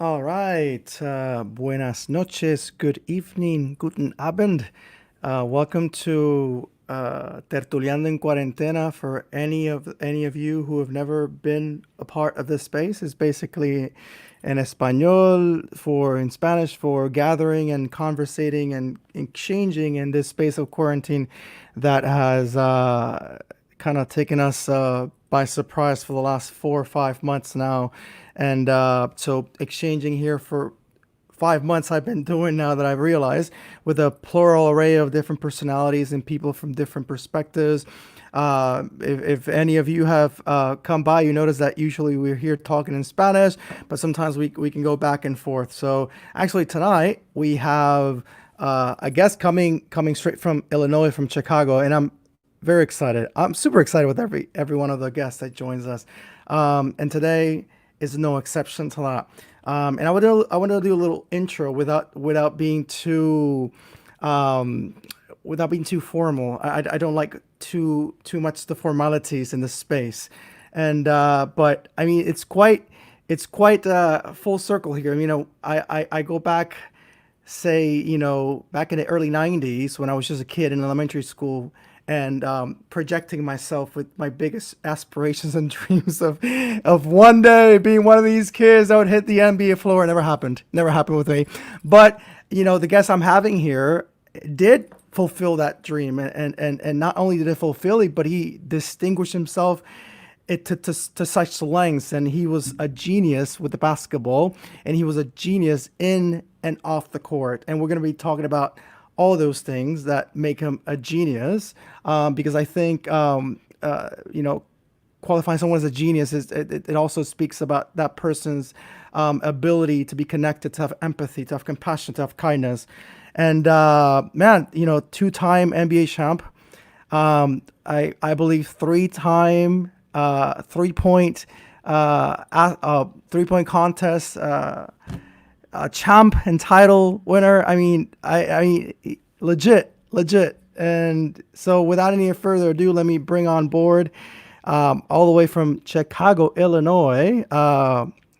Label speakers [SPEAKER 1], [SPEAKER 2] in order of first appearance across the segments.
[SPEAKER 1] All right. Buenas noches, good evening, guten Abend. Welcome to Tertuliando en Cuarentena. For any of you who have never been a part of this space, is basically in Espanol for in Spanish for gathering and conversating and exchanging in this space of quarantine that has kind of taken us by surprise for the last 4 or 5 months now. And so exchanging here for 5 months I've been doing now that I've realized with a plural array of different personalities and people from different perspectives. If any of you have come by, you notice that usually we're here talking in Spanish, but sometimes we can go back and forth. So actually tonight we have a guest coming straight from Illinois, from Chicago, and I'm very excited. I'm super excited with every one of the guests that joins us. And today is no exception to that. And I want to do a little intro um, without being too formal. I don't like too much the formalities in this space, and but I mean it's quite full circle here. I go back, say, back in the early 90s when I was just a kid in elementary school, and projecting myself with my biggest aspirations and dreams of one day being one of these kids that would hit the NBA floor. It never happened. Never happened with me. But, the guest I'm having here did fulfill that dream. And not only did it fulfill it, but he distinguished himself to such lengths, and he was a genius with the basketball, and he was a genius in and off the court, and we're going to be talking about all those things that make him a genius, because I think qualifying someone as a genius it also speaks about that person's ability to be connected, to have empathy, to have compassion, to have kindness. And man, two-time NBA champ, I believe three-time 3 point 3 point contest champ and title winner. I mean, legit. And so, without any further ado, let me bring on board, all the way from Chicago, Illinois,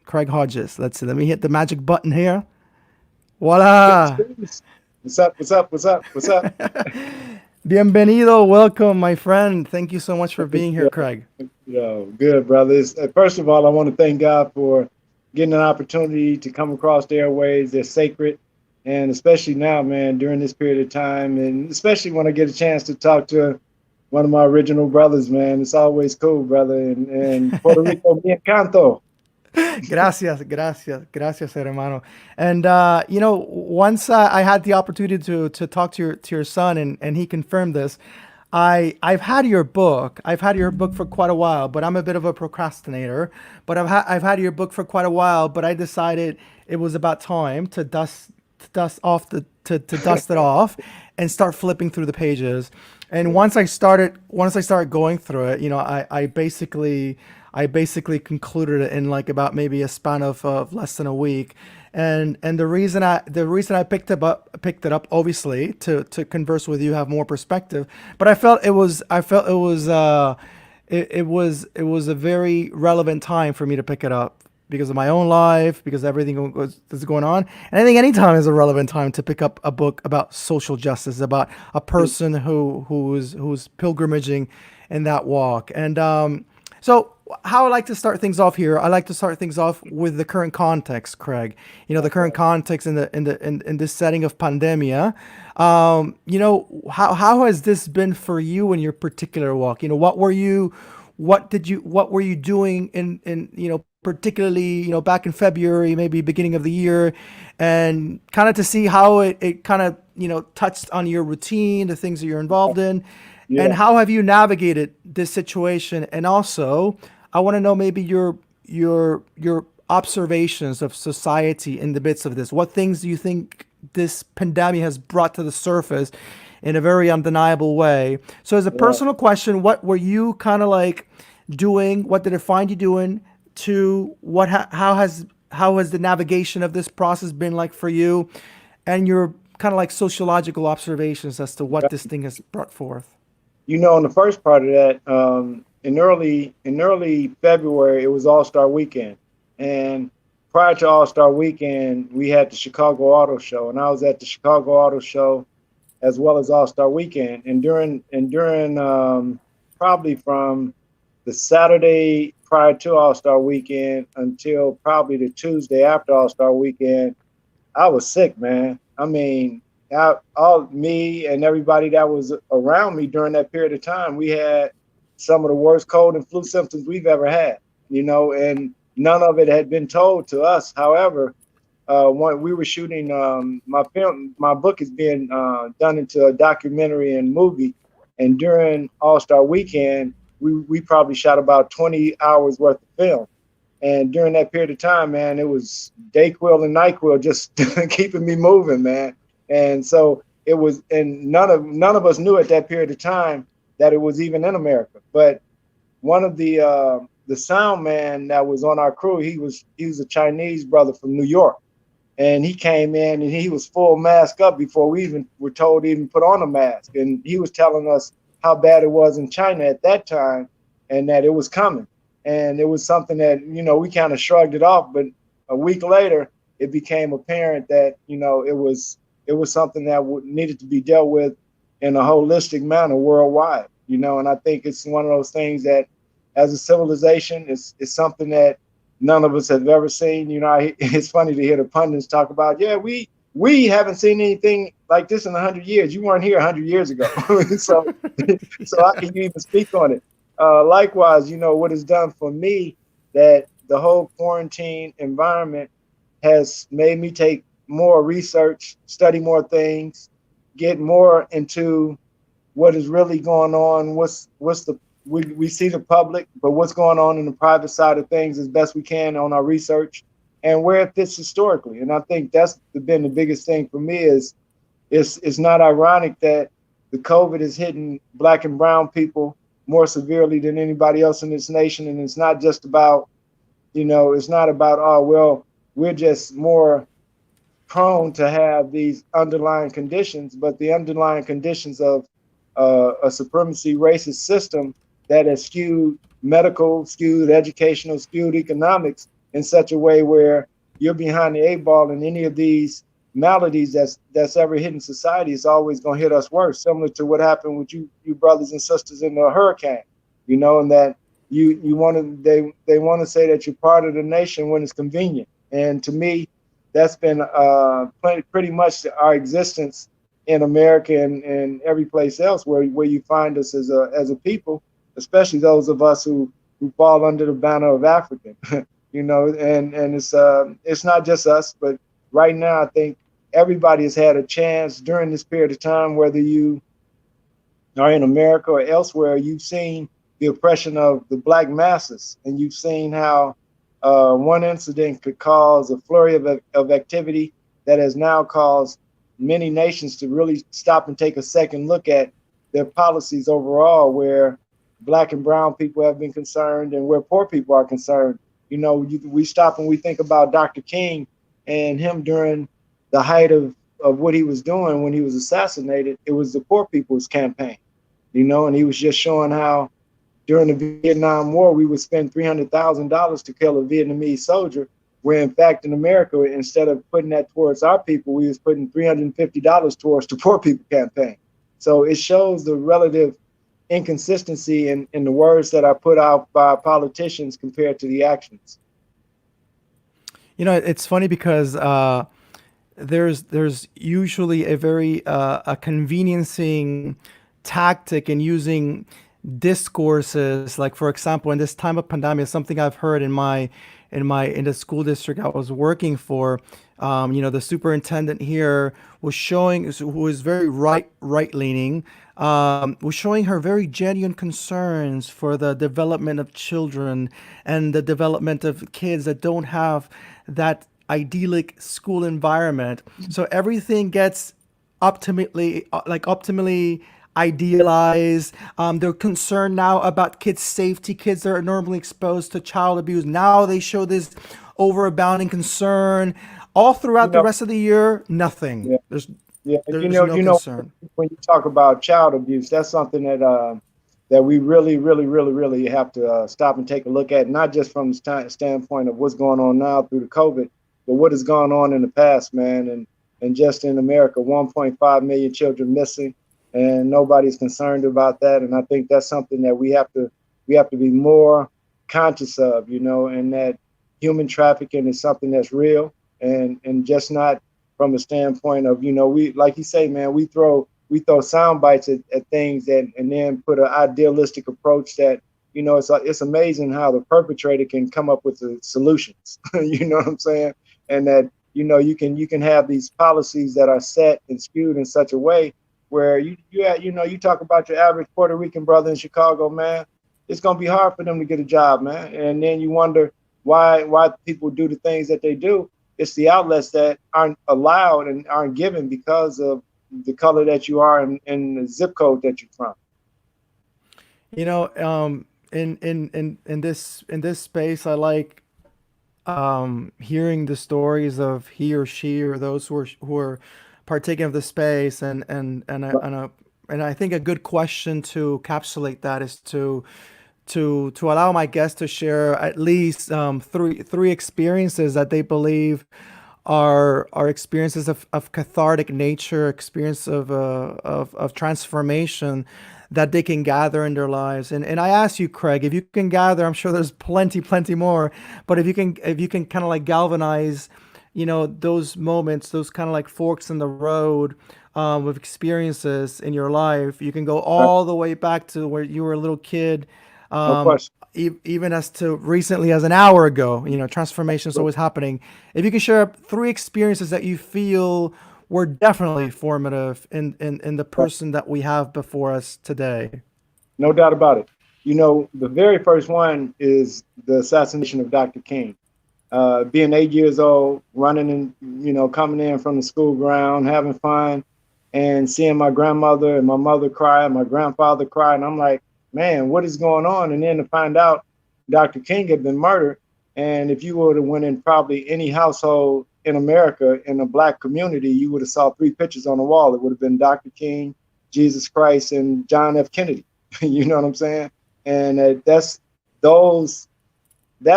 [SPEAKER 1] Craig Hodges. Let's see. Let me hit the magic button here.
[SPEAKER 2] Peace,
[SPEAKER 1] Voila!
[SPEAKER 2] peace. What's up? What's up? What's up? What's up?
[SPEAKER 1] Bienvenido, welcome, my friend. Thank you so much for being here,
[SPEAKER 2] Yo,
[SPEAKER 1] Craig.
[SPEAKER 2] good, brothers. First of all, I want to thank God for getting an opportunity to come across the airways. They're sacred, and especially now, man, during this period of time, and especially when I get a chance to talk to one of my original brothers, man. It's always cool, brother. And Puerto Rico, me encanto.
[SPEAKER 1] Gracias, hermano. And once I had the opportunity to talk to your son, and he confirmed this. I've had your book. I've had your book for quite a while, but I'm a bit of a procrastinator. But I've had your book for quite a while, but I decided it was about time to dust it off and start flipping through the pages. And once I started going through it, I basically concluded it in like about maybe a span of less than a week. And the reason I picked it up obviously to converse with you, have more perspective. But I felt it was a very relevant time for me to pick it up because of my own life, because everything that's going on. And I think any time is a relevant time to pick up a book about social justice, about a person who's pilgrimaging in that walk. And so, how I like to start things off here, I like to start things off with the current context, Craig. The current context in this setting of pandemia. How has this been for you in your particular walk? What were you doing in particularly back in February, maybe beginning of the year, and kind of to see how it kind of touched on your routine, the things that you're involved in, and
[SPEAKER 2] Yeah.
[SPEAKER 1] how have you navigated this situation? And also, I want to know maybe your observations of society in the midst of this. What things do you think this pandemic has brought to the surface in a very undeniable way? So, as a
[SPEAKER 2] Yeah.
[SPEAKER 1] personal question, what were you kind of like doing? What did it find you doing? To what? How has the navigation of this process been like for you? And your kind of like sociological observations as to what this thing has brought forth.
[SPEAKER 2] On the first part of that, in early February, it was All Star Weekend, and prior to All Star Weekend, we had the Chicago Auto Show, and I was at the Chicago Auto Show as well as All Star Weekend. And during probably from the Saturday prior to All Star Weekend until probably the Tuesday after All Star Weekend, I was sick, man. I mean, all me and everybody that was around me during that period of time, we had some of the worst cold and flu symptoms we've ever had, and none of it had been told to us. However, when we were shooting my book is being done into a documentary and movie, and during All Star Weekend, we probably shot about 20 hours worth of film. And during that period of time, man, it was Dayquil and Nyquil just keeping me moving, man. And so it was, and none of us knew at that period of time that it was even in America. But one of the sound man that was on our crew, he was a Chinese brother from New York, and he came in and he was full mask up before we even were told to even put on a mask. And he was telling us how bad it was in China at that time, and that it was coming. And it was something that, we kind of shrugged it off, but a week later it became apparent that, it was something that needed to be dealt with in a holistic manner worldwide, and I think it's one of those things that as a civilization is something that none of us have ever seen. It's funny to hear the pundits talk about, yeah, we haven't seen anything like this in 100 years. You weren't here 100 years ago. so how can you even speak on it? Likewise, what it's done for me, that the whole quarantine environment has made me take more research, study more things, get more into what is really going on. We see the public, but what's going on in the private side of things as best we can on our research and where it fits historically. And I think that's been the biggest thing for me is it's not ironic that the COVID is hitting Black and brown people more severely than anybody else in this nation. And it's not just about, it's not about, oh, well, we're just more prone to have these underlying conditions, but the underlying conditions of a supremacy racist system that has skewed medical, skewed educational, skewed economics in such a way where you're behind the eight ball, and any of these maladies that's ever hitting society is always going to hit us worse, similar to what happened with you brothers and sisters in the hurricane, and that you want to they want to say that you're part of the nation when it's convenient. And to me, that's been pretty much our existence in America and every place else where you find us as a people, especially those of us who fall under the banner of African, and it's not just us, but right now I think everybody has had a chance during this period of time, whether you are in America or elsewhere. You've seen the oppression of the Black masses, and you've seen how one incident could cause a flurry of activity that has now caused many nations to really stop and take a second look at their policies overall, where Black and brown people have been concerned and where poor people are concerned. We stop and we think about Dr. King and him during the height of what he was doing when he was assassinated. It was the poor people's campaign, and he was just showing how during the Vietnam War, we would spend $300,000 to kill a Vietnamese soldier, where in fact in America, instead of putting that towards our people, we was putting $350 towards the poor people campaign. So it shows the relative inconsistency in the words that are put out by politicians compared to the actions.
[SPEAKER 1] It's funny because there's usually a very a conveniencing tactic in using discourses, like for example in this time of pandemic, something I've heard in the school district I was working for. The superintendent here was showing, who is very right leaning, was showing her very genuine concerns for the development of children and the development of kids that don't have that idyllic school environment. So everything gets optimally idealized. They're concerned now about kids' safety. Kids that are normally exposed to child abuse, now they show this overabounding concern. All throughout the rest of the year, nothing.
[SPEAKER 2] Yeah.
[SPEAKER 1] There's
[SPEAKER 2] Yeah,
[SPEAKER 1] no concern.
[SPEAKER 2] when you talk about child abuse, that's something that that we really, really, really, really have to stop and take a look at, not just from the standpoint of what's going on now through the COVID, but what has gone on in the past, man. And just in America, 1.5 million children missing, and nobody's concerned about that. And I think that's something that we have to be more conscious of, and that human trafficking is something that's real, and just not from a standpoint of, we, like you say, man, we throw sound bites at things and then put an idealistic approach that, it's amazing how the perpetrator can come up with the solutions. You know what I'm saying? And that, you can have these policies that are set and skewed in such a way where you talk about your average Puerto Rican brother in Chicago, man, it's going to be hard for them to get a job, man. And then you wonder why people do the things that they do. It's the outlets that aren't allowed and aren't given because of the color that you are and the zip code that you're from.
[SPEAKER 1] In this space, I like hearing the stories of he or she or those who are partaking of the space, and I think a good question to encapsulate that is to allow my guests to share at least three experiences that they believe are experiences of cathartic nature, experience of transformation that they can gather in their lives. And I ask you, Craig, if you can gather, I'm sure there's plenty more, but if you can kind of like galvanize, those moments, those kind of like forks in the road of experiences in your life. You can go all the way back to where you were a little kid,
[SPEAKER 2] No question.
[SPEAKER 1] even as to recently as an hour ago. Transformation is always happening. If you can share three experiences that you feel were definitely formative in the person that we have before us today.
[SPEAKER 2] No doubt about it. The very first one is the assassination of Dr. King. Being 8 years old, running and, coming in from the school ground, having fun, and seeing my grandmother and my mother cry, and my grandfather cry. And I'm like, man, what is going on? And then to find out Dr. King had been murdered. And if you would have went in probably any household in America in a Black community, you would have saw three pictures on the wall. It would have been Dr. King, Jesus Christ, and John F. Kennedy. You know what I'm saying? And that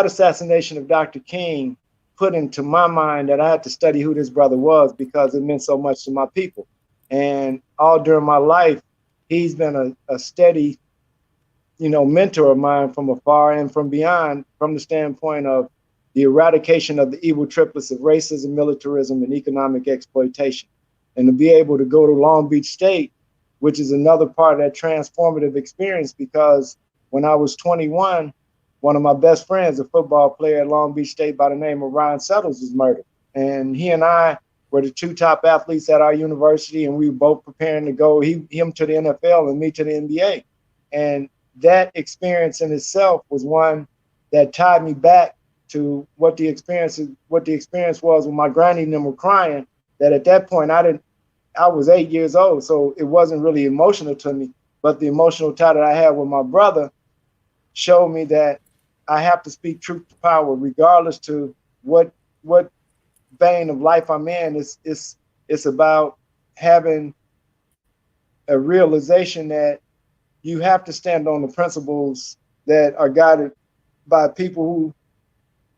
[SPEAKER 2] assassination of Dr. King put into my mind that I had to study who this brother was because it meant so much to my people. And all during my life, he's been a steady, mentor of mine from afar and from beyond, from the standpoint of the eradication of the evil triplets of racism, militarism, and economic exploitation. And to be able to go to Long Beach State, which is another part of that transformative experience, because when I was 21, one of my best friends, a football player at Long Beach State by the name of Ryan Settles, was murdered. And he and I were the two top athletes at our university, and we were both preparing to go, him to the NFL and me to the NBA. And that experience in itself was one that tied me back to what the experience was when my granny and them were crying, that at that point I was 8 years old, so it wasn't really emotional to me, but the emotional tie that I had with my brother showed me that I have to speak truth to power, regardless to what vein of life I'm in. It's about having a realization that you have to stand on the principles that are guided by people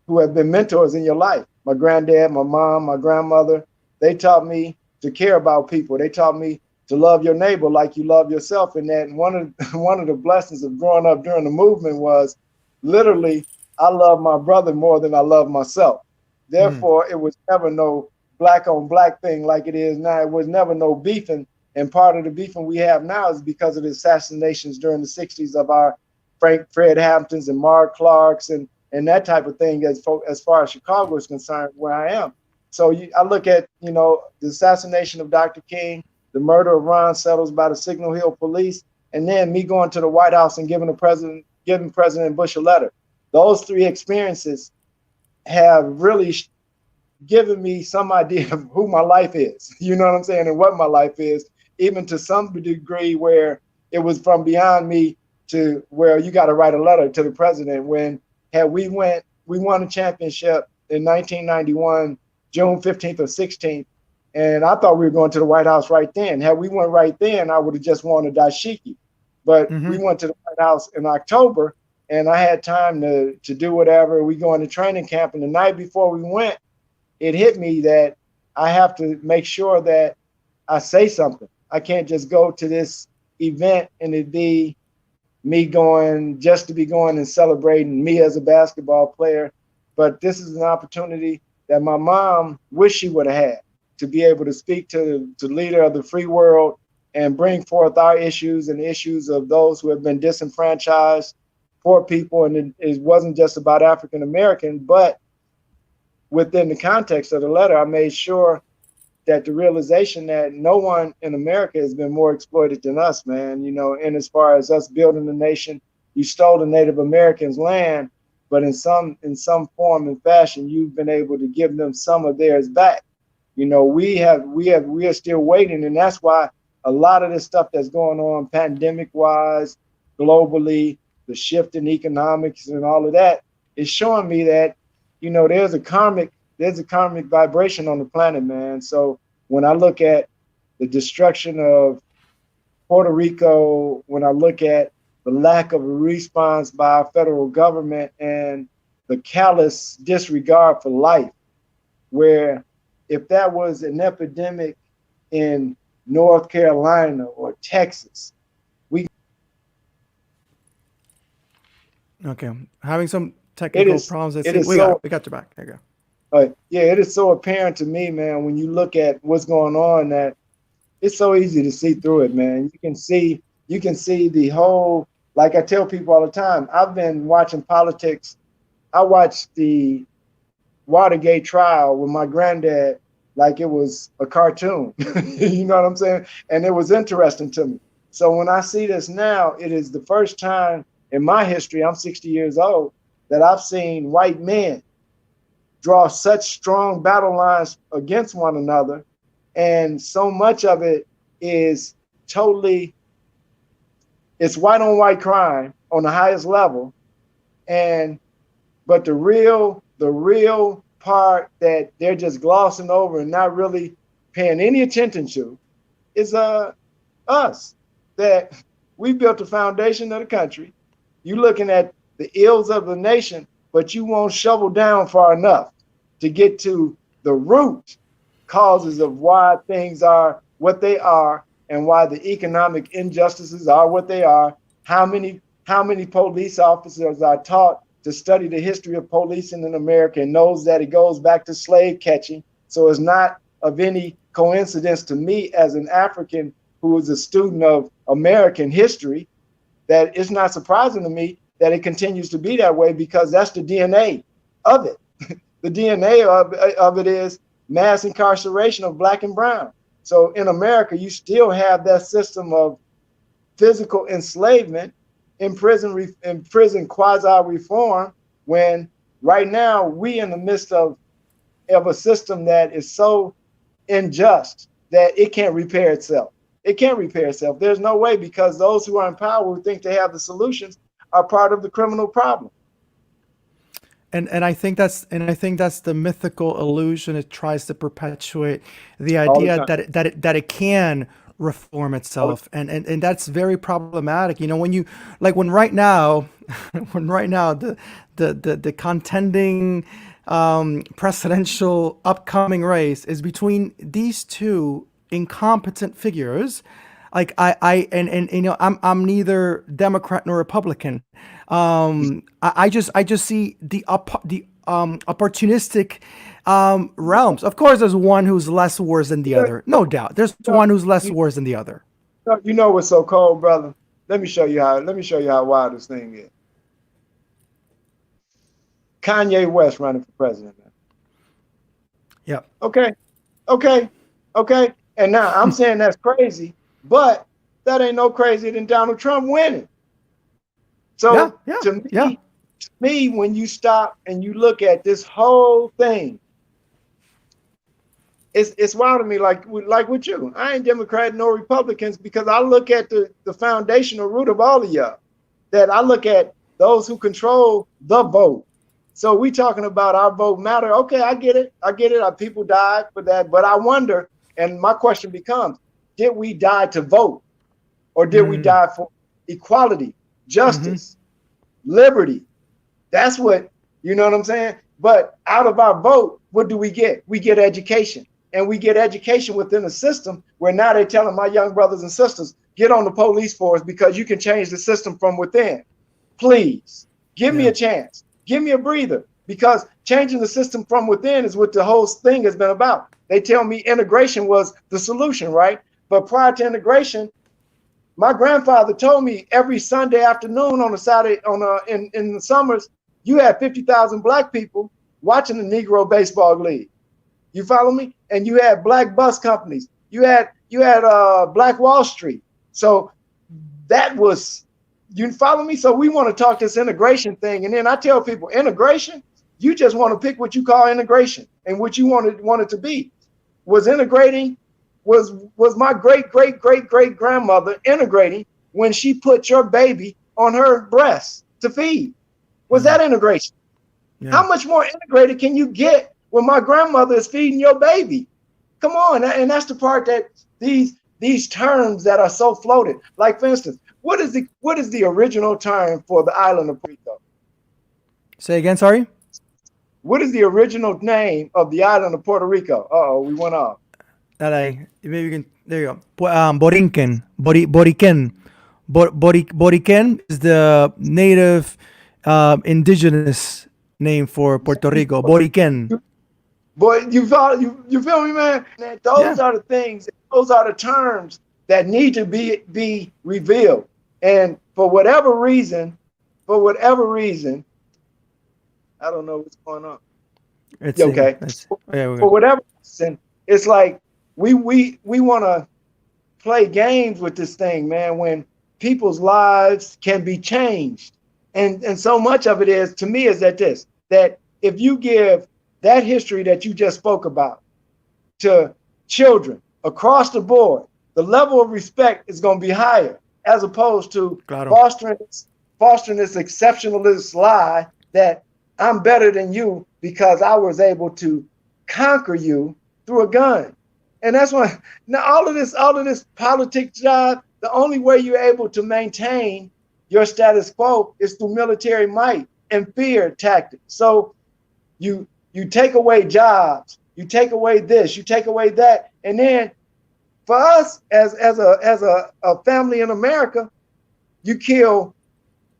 [SPEAKER 2] who have been mentors in your life. My granddad, my mom, my grandmother, they taught me to care about people. They taught me to love your neighbor like you love yourself. And that one of the blessings of growing up during the movement was literally, I love my brother more than I love myself. Therefore, it was never no black on black thing like it is now. It was never no beefing. And part of the beefing we have now is because of the assassinations during the 60s of our Fred Hamptons and Mark Clarks and that type of thing as far as Chicago is concerned, where I am. So I look at, the assassination of Dr. King, the murder of Ron Settles by the Signal Hill police, and then me going to the White House and giving President Bush a letter. Those three experiences have really given me some idea of who my life is, you know what I'm saying, and what my life is, even to some degree where it was from beyond me to where you got to write a letter to the president. When we won a championship in 1991, June 15th or 16th, and I thought we were going to the White House right then. Had we went right then, I would have just won a dashiki. But we
[SPEAKER 1] Mm-hmm.
[SPEAKER 2] went to the White House in October, and I had time to do whatever. We go into training camp, and the night before we went, it hit me that I have to make sure that I say something. I can't just go to this event and it be me going just to be going and celebrating me as a basketball player. But this is an opportunity that my mom wished she would have had, to be able to speak to leader of the free world and bring forth our issues and the issues of those who have been disenfranchised, poor people. And it wasn't just about African American, but within the context of the letter, I made sure that the realization that no one in America has been more exploited than us, man. You know, and as far as us building the nation, you stole the Native Americans' land, but in some form and fashion, you've been able to give them some of theirs back. You know, we are still waiting, and that's why a lot of this stuff that's going on, pandemic wise, globally, the shift in economics and all of that is showing me that, you know, there's a karmic vibration on the planet, man. So when I look at the destruction of Puerto Rico, when I look at the lack of a response by our federal government and the callous disregard for life, where if that was an epidemic in North Carolina or Texas, we
[SPEAKER 1] Okay, having some
[SPEAKER 2] it
[SPEAKER 1] technical
[SPEAKER 2] is
[SPEAKER 1] problems. I
[SPEAKER 2] it
[SPEAKER 1] see
[SPEAKER 2] is so
[SPEAKER 1] we got you back. There you go.
[SPEAKER 2] yeah, it is so apparent to me, man, when you look at what's going on, that it's so easy to see through it, man. You can see the whole, like I tell people all the time, I've been watching politics. I watched the Watergate trial with my granddad like it was a cartoon. You know what I'm saying? And it was interesting to me. So when I see this now, it is the first time in my history, I'm 60 years old, that I've seen white men draw such strong battle lines against one another. And so much of it is totally, it's white on white crime on the highest level. And but the real part that they're just glossing over and not really paying any attention to is us. That we built the foundation of the country. You looking at the ills of the nation, but you won't shovel down far enough to get to the root causes of why things are what they are and why the economic injustices are what they are. How many police officers are taught to study the history of policing in America and knows that it goes back to slave catching. So it's not of any coincidence to me as an African who is a student of American history that it's not surprising to me that it continues to be that way, because that's the DNA of it. The DNA of it is mass incarceration of Black and brown. So in America, you still have that system of physical enslavement, in prison quasi reform, when right now we in the midst of a system that is so unjust that it can't repair itself. It can't repair itself. There's no way, because those who are in power who think they have the solutions are part of the criminal problem.
[SPEAKER 1] And I think that's the mythical illusion it tries to perpetuate, the
[SPEAKER 2] All the
[SPEAKER 1] idea
[SPEAKER 2] time.
[SPEAKER 1] that it can reform
[SPEAKER 2] All the
[SPEAKER 1] itself, and that's very problematic. You know, when right now when right now the contending presidential upcoming race is between these two incompetent figures. Like and you know, I'm neither Democrat nor Republican. I just see the opportunistic realms. Of course, there's one who's less worse than the
[SPEAKER 2] time.
[SPEAKER 1] other, no doubt. There's
[SPEAKER 2] You
[SPEAKER 1] one who's less
[SPEAKER 2] know,
[SPEAKER 1] worse than the other.
[SPEAKER 2] you know what's so cold, brother? Let me show you how. Let me show you how wild this thing is. Kanye West running for president, man.
[SPEAKER 1] Yeah.
[SPEAKER 2] Okay, okay, okay. And now I'm saying that's crazy, but that ain't no crazier than Donald Trump winning.
[SPEAKER 1] Yeah.
[SPEAKER 2] So
[SPEAKER 1] Yeah.
[SPEAKER 2] to
[SPEAKER 1] Yeah.
[SPEAKER 2] me, when you stop and you look at this whole thing, it's wild to me. Like with you, I ain't Democrat nor Republicans, because I look at the foundational root of all of y'all. That I look at those who control the vote. So we talking about our vote matter. Okay, I get it. I get it. Our people died for that, but I wonder, and my question becomes: did we die to vote, or did we
[SPEAKER 1] Mm.
[SPEAKER 2] die for equality,
[SPEAKER 1] Mm-hmm.
[SPEAKER 2] justice, liberty. That's what, you know what I'm saying? But out of our vote, what do we get? We get education. And we get education within a system where now they're telling my young brothers and sisters, get on the police force because you can change the system from within. Please give me
[SPEAKER 1] Yeah.
[SPEAKER 2] a chance. Give me a breather, because changing the system from within is what the whole thing has been about. They tell me integration was the solution, right? But prior to integration, my grandfather told me every Sunday afternoon on a Saturday in the summers, you had 50,000 black people watching the Negro Baseball League. You follow me? And you had black bus companies. You had Black Wall Street. So that was, you follow me? So we want to talk this integration thing. And then I tell people, integration, you just want to pick what you call integration and what you want it to be. Was integrating, was my great grandmother integrating when she put your baby on her breast to feed? Was that integration?
[SPEAKER 1] Yeah.
[SPEAKER 2] How much more integrated can you get when my grandmother is feeding your baby? Come on. And that's the part that these terms that are so floated. Like, for instance, what is the original term for the island of Puerto Rico?
[SPEAKER 1] Say again, sorry?
[SPEAKER 2] What is the original name of the island of Puerto Rico? Uh-oh, we went off.
[SPEAKER 1] Maybe you can, there you go. Borinquen. Boriquen. Boriquen is the native indigenous name for Puerto Rico. Boriquen.
[SPEAKER 2] Boy, you feel me, man? Those are the things, those are the terms that need to be revealed. And for whatever reason, I don't know what's going on.
[SPEAKER 1] It's
[SPEAKER 2] okay. For whatever reason, it's like we want to play games with this thing, man, when people's lives can be changed. And so much of it is, to me, is that if you give that history that you just spoke about to children across the board, the level of respect is going to be higher, as opposed to fostering this exceptionalist lie that I'm better than you because I was able to conquer you through a gun. And that's why now all of this politics job, the only way you're able to maintain your status quo is through military might and fear tactics. So you take away jobs, you take away this, you take away that, and then for us as a family in America, you kill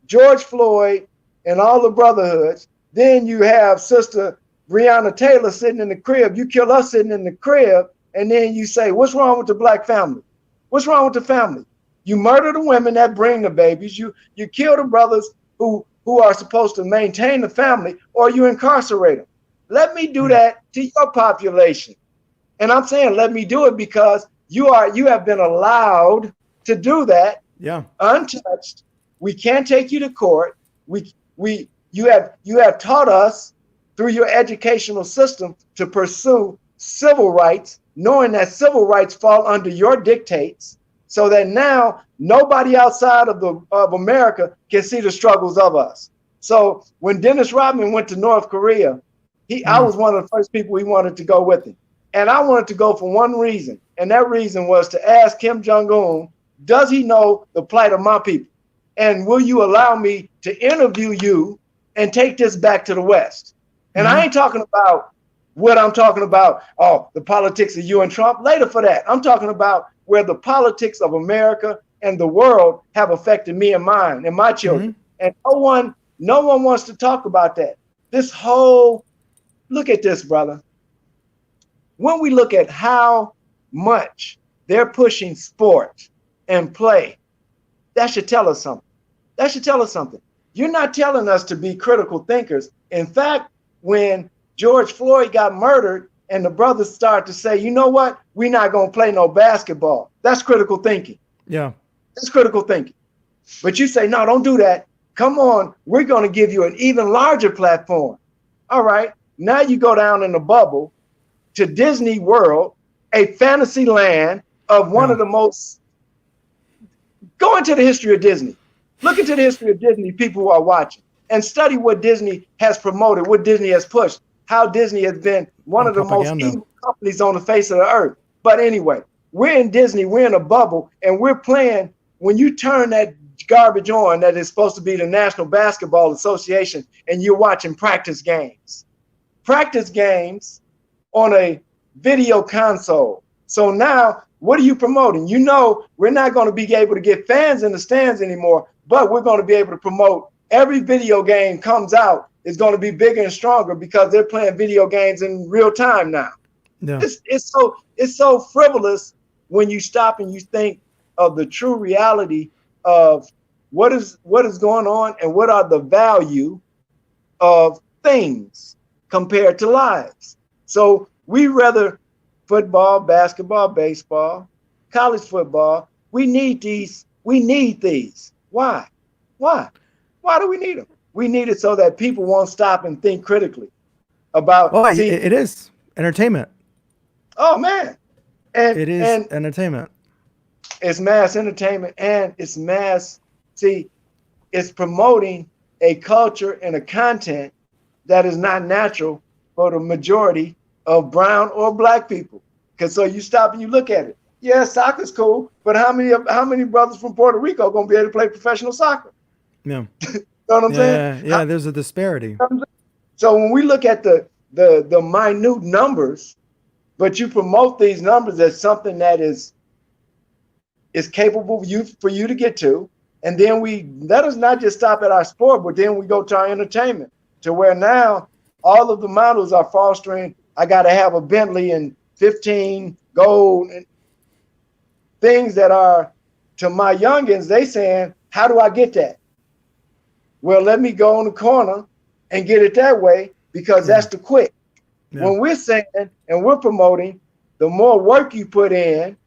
[SPEAKER 2] George Floyd and all the brotherhoods. Then you have Sister Breonna Taylor sitting in the crib. You kill us sitting in the crib, and then you say, what's wrong with the black family? What's wrong with the family? You murder the women that bring the babies. You kill the brothers who are supposed to maintain the family, or you incarcerate them. Let me do that to your population. And I'm saying let me do it because you have been allowed to do that, untouched. We can't take you to court. You have taught us through your educational system to pursue civil rights, knowing that civil rights fall under your dictates, so that now nobody outside of America can see the struggles of us. So when Dennis Rodman went to North Korea, I was one of the first people he wanted to go with him. And I wanted to go for one reason. And that reason was to ask Kim Jong-un, does he know the plight of my people? And will you allow me to interview you and take this back to the West? And I ain't talking about what I'm talking about, the politics of you and Trump, later for that. I'm talking about where the politics of America and the world have affected me and mine and my children. And no one wants to talk about that. Look at this, brother. When we look at how much they're pushing sport and play, that should tell us something. That should tell us something. You're not telling us to be critical thinkers. In fact, when George Floyd got murdered and the brothers started to say, you know what, we're not going to play no basketball. That's critical thinking.
[SPEAKER 1] Yeah.
[SPEAKER 2] That's critical thinking. But you say, no, don't do that. Come on, we're going to give you an even larger platform. All right. Now you go down in the bubble to Disney World, a fantasy land of one of the most. Go into the history of Disney. Look into the history of Disney, people who are watching, and study what Disney has promoted, what Disney has pushed, how Disney has been one of the most evil companies on the face of the earth. But anyway, we're in Disney, we're in a bubble, and we're playing. When you turn that garbage on that is supposed to be the National Basketball Association, and you're watching practice games. Practice games on a video console. So now, what are you promoting? You know, we're not going to be able to get fans in the stands anymore, but we're going to be able to promote every video game comes out is going to be bigger and stronger because they're playing video games in real time now.
[SPEAKER 1] Yeah.
[SPEAKER 2] It's so frivolous when you stop and you think of the true reality of what is going on and what are the value of things compared to lives. So we rather football, basketball, baseball, college football. We need these. We need these. Why? Why do we need them? We need it so that people won't stop and think critically about.
[SPEAKER 1] Well, it is entertainment.
[SPEAKER 2] Oh man, and
[SPEAKER 1] it is entertainment.
[SPEAKER 2] It's mass entertainment, and it's mass. See, it's promoting a culture and a content that is not natural for the majority of brown or black people. Because so you stop and you look at it. Yeah, soccer's cool, but how many brothers from Puerto Rico are going to be able to play professional soccer?
[SPEAKER 1] Yeah.
[SPEAKER 2] Know what I'm saying?
[SPEAKER 1] Yeah, there's a disparity.
[SPEAKER 2] So when we look at the minute numbers, but you promote these numbers as something that is capable for you to get to, and then we let us not just stop at our sport, but then we go to our entertainment, to where now all of the models are fostering, I got to have a Bentley and 15 gold and things that are, to my youngins, they saying, how do I get that? Well, let me go on the corner and get it that way because that's the quick. Yeah. When we're saying and we're promoting, the more work you put in,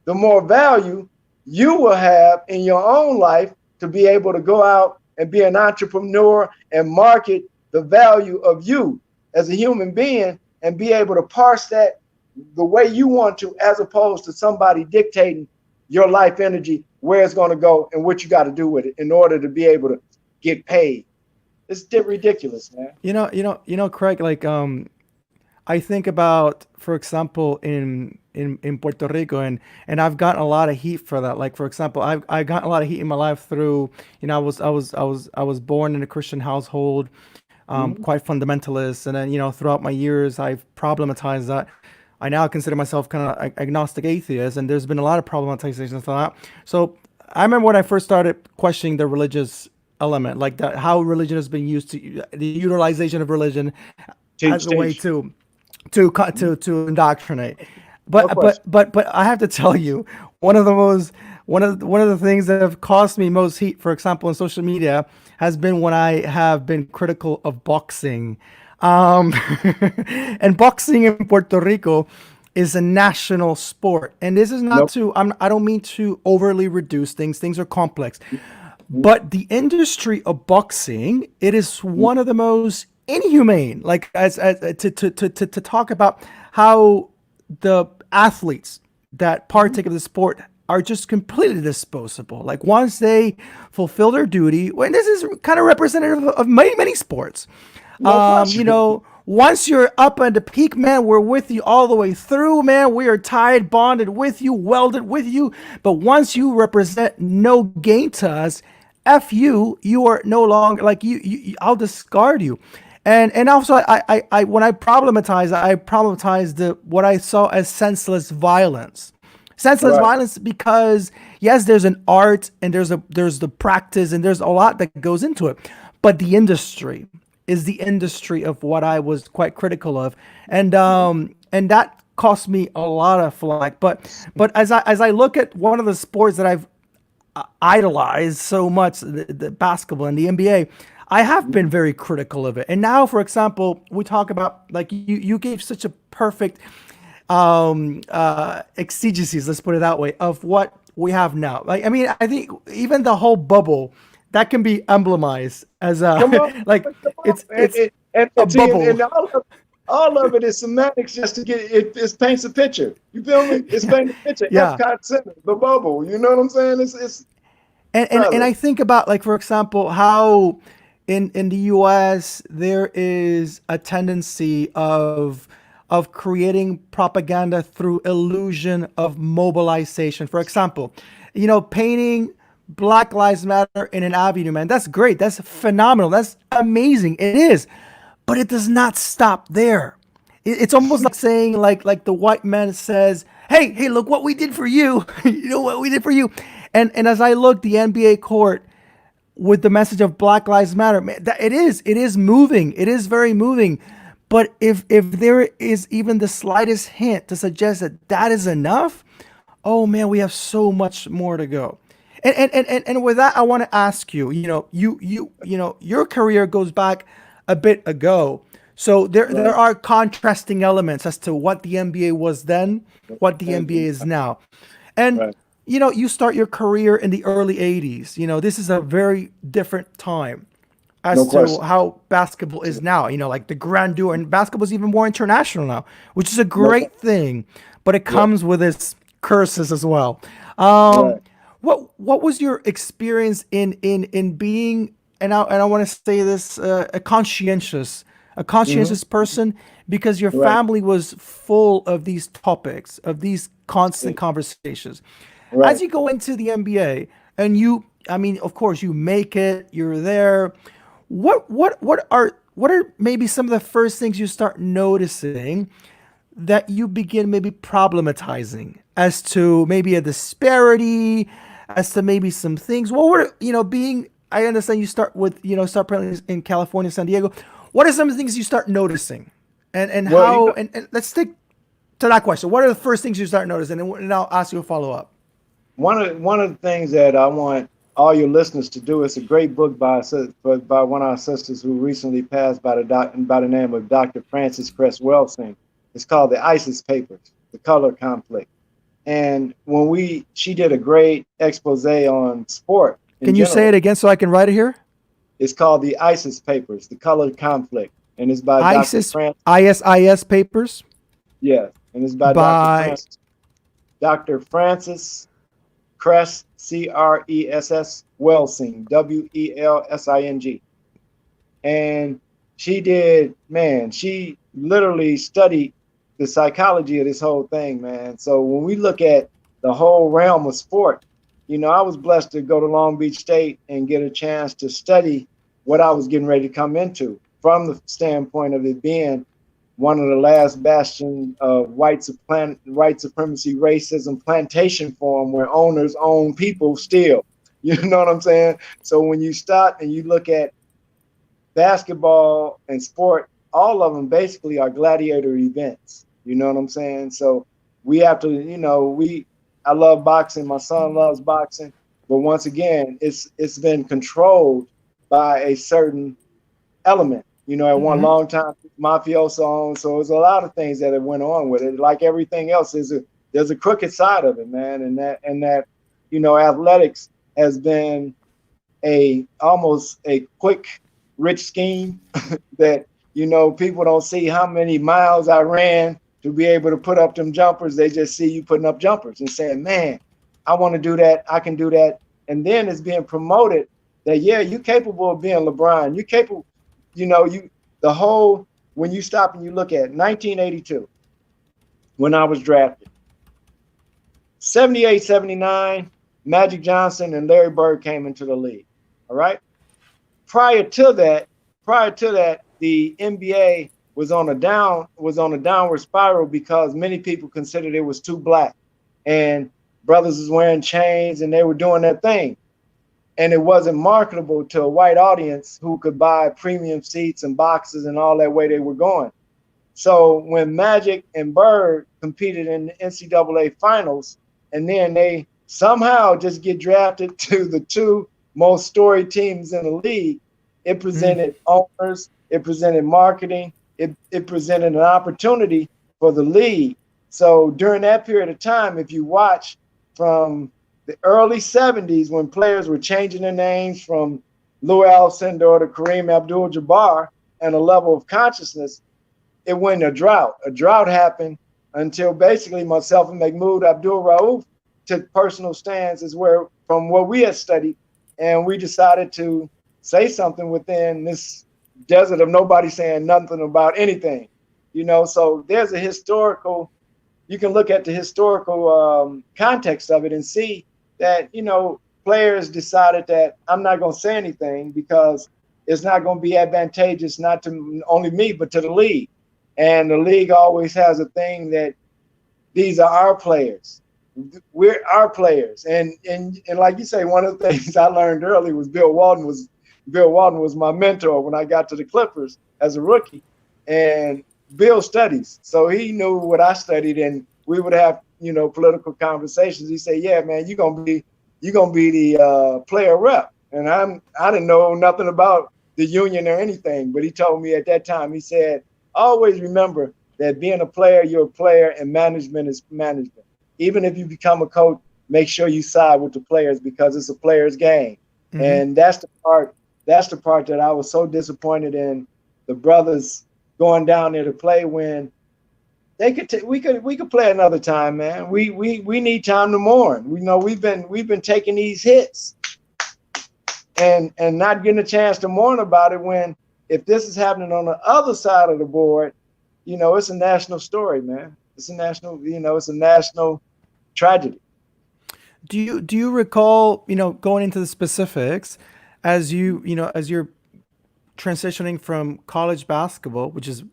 [SPEAKER 2] the more value you will have in your own life to be able to go out and be an entrepreneur and market the value of you as a human being and be able to parse that the way you want to, as opposed to somebody dictating your life energy, where it's going to go and what you got to do with it in order to be able to get paid. It's ridiculous, man.
[SPEAKER 1] You know, Craig, like, I think about, for example, in Puerto Rico, and I've gotten a lot of heat for that. Like, for example, I've gotten a lot of heat in my life through, you know, I was born in a Christian household, quite fundamentalist, and then, you know, throughout my years, I've problematized that. I now consider myself kind of agnostic atheist, and there's been a lot of problematization for that. So I remember when I first started questioning the religious element, like that, how religion has been used, to the utilization of religion as a way to indoctrinate. But I have to tell you, one of the things that have caused me most heat, for example, on social media, has been when I have been critical of boxing. And boxing in Puerto Rico is a national sport. And this is not I don't mean to overly reduce things. Things are complex. But the industry of boxing, it is one of the most inhumane, like as to talk about how the athletes that partake of the sport are just completely disposable. Like, once they fulfill their duty, and this is kind of representative of many sports. You know, once you're up at the peak, man, we're with you all the way through, man. We are tied, bonded with you, welded with you. But once you represent no gain to us, F you, you are no longer, like, you I'll discard you. And also, I when I problematize what I saw as senseless violence. Senseless violence, because yes, there's an art and there's the practice and there's a lot that goes into it. But the industry is the industry of what I was quite critical of. And that cost me a lot of flack. But as I look at one of the sports that I've idolized so much, the basketball and the NBA, I have been very critical of it. And now, for example, we talk about, like, you gave such a perfect exegesis, let's put it that way, of what we have now. Like, I mean, I think even the whole bubble that can be emblemized as a like it's a bubble.
[SPEAKER 2] And all of it is semantics, just to get it. It paints a picture. You feel me? It's painting a picture.
[SPEAKER 1] Yeah.
[SPEAKER 2] Epcot Center, the bubble. You know what I'm saying? It's
[SPEAKER 1] and I think about, like, for example, how in the U.S. there is a tendency of creating propaganda through illusion of mobilization. For example, you know, painting Black Lives Matter in an avenue, man. That's great. That's phenomenal. That's amazing. It is. But it does not stop there. It's almost like saying, like the white man says, hey, look what we did for you. You know what we did for you. And as I look, the NBA court with the message of Black Lives Matter, man, it is moving. It is very moving. But if there is even the slightest hint to suggest that that is enough, oh man, we have so much more to go. And with that, I want to ask you, your career goes back a bit ago. So there
[SPEAKER 2] Right.
[SPEAKER 1] are contrasting elements as to what the NBA was then, what the
[SPEAKER 2] And,
[SPEAKER 1] NBA is now. And
[SPEAKER 2] right.
[SPEAKER 1] you start your career in the early 80s. This is a very different time
[SPEAKER 2] No
[SPEAKER 1] as to
[SPEAKER 2] question.
[SPEAKER 1] how basketball is now. Like the grandeur, and basketball is even more international now, which is a
[SPEAKER 2] No
[SPEAKER 1] great
[SPEAKER 2] question.
[SPEAKER 1] thing, but it
[SPEAKER 2] Yeah.
[SPEAKER 1] comes with its curses as well. Um,
[SPEAKER 2] Right.
[SPEAKER 1] what was your experience in being, and I want to say this, a
[SPEAKER 2] Hmm.
[SPEAKER 1] conscientious person, because your
[SPEAKER 2] Right.
[SPEAKER 1] family was full of these topics, of these constant
[SPEAKER 2] Yeah.
[SPEAKER 1] conversations. As
[SPEAKER 2] Right.
[SPEAKER 1] you go into the NBA, and I mean, of course, you make it, you're there. What are maybe some of the first things you start noticing that you begin maybe problematizing as to maybe a disparity, as to maybe some things? What were, being, I understand you start with, start playing in California, San Diego. What are some of the things you start noticing? And
[SPEAKER 2] Well,
[SPEAKER 1] how, and let's stick to that question. What are the first things you start noticing? And I'll ask you a follow up.
[SPEAKER 2] one of the things that I want all your listeners to do is a great book by one of our sisters who recently passed by the name of Dr. Frances Cress Welsing. It's called The ISIS Papers: The Color Conflict. And she did a great expose on sport in
[SPEAKER 1] Can you say
[SPEAKER 2] general.
[SPEAKER 1] it again so I can write it here?
[SPEAKER 2] It's called The ISIS Papers: The Color Conflict, and it's by Dr.
[SPEAKER 1] ISIS,
[SPEAKER 2] Francis.
[SPEAKER 1] ISIS papers
[SPEAKER 2] Yes, and it's by
[SPEAKER 1] by,
[SPEAKER 2] Dr. Francis Cress, Cress Welsing, Welsing. And she literally studied the psychology of this whole thing, man. So when we look at the whole realm of sport, I was blessed to go to Long Beach State and get a chance to study what I was getting ready to come into from the standpoint of it being one of the last bastions of white supremacy, racism, plantation form where owners own people still. You know what I'm saying? So when you stop and you look at basketball and sport, all of them basically are gladiator events. You know what I'm saying? So we have to, I love boxing. My son loves boxing, but once again, it's been controlled by a certain element. At one
[SPEAKER 1] Mhm.
[SPEAKER 2] long time mafioso on. So there's a lot of things that have went on with it. Like everything else, there's a crooked side of it, man. And that athletics has been a almost a quick rich scheme that people don't see how many miles I ran to be able to put up them jumpers. They just see you putting up jumpers and saying, man, I want to do that, I can do that. And then it's being promoted that, yeah, you're capable of being LeBron. You're capable, you the whole when you stop and you look at 1982 when I was drafted, 78, 79, Magic Johnson and Larry Bird came into the league. All right. Prior to that, the NBA was on a downward spiral because many people considered it was too black, and brothers was wearing chains and they were doing their thing, and it wasn't marketable to a white audience who could buy premium seats and boxes and all that way they were going. So when Magic and Bird competed in the NCAA finals, and then they somehow just get drafted to the two most storied teams in the league, it
[SPEAKER 1] Mm.
[SPEAKER 2] presented owners, it presented marketing, it presented an opportunity for the league. So during that period of time, if you watch from the early 70s when players were changing their names from Lou Alcindor to Kareem Abdul-Jabbar and a level of consciousness, it went a drought. A drought happened until basically myself and Mahmoud Abdul Rauf took personal stances where from what we had studied, and we decided to say something within this desert of nobody saying nothing about anything. So there's a historical, you can look at the historical context of it and see that, players decided that I'm not going to say anything because it's not going to be advantageous, not to only me, but to the league. And the league always has a thing that these are our players. We're our players. And like you say, one of the things I learned early was Bill Walton was my mentor when I got to the Clippers as a rookie. And Bill studies. So he knew what I studied, and we would have, political conversations. He said, yeah, man, you're gonna be the player rep. And I didn't know nothing about the union or anything, but he told me at that time, he said, always remember that being a player, you're a player, and management is management. Even if you become a coach, make sure you side with the players because it's a player's game. Mm-hmm. And that's the part that I was so disappointed in the brothers going down there to play when they could we could play another time, man. We need time to mourn. We've been taking these hits and not getting a chance to mourn about it when if this is happening on the other side of the board, it's a national story, man. It's a national tragedy.
[SPEAKER 1] Do you recall, going into the specifics as you're transitioning from college basketball, which is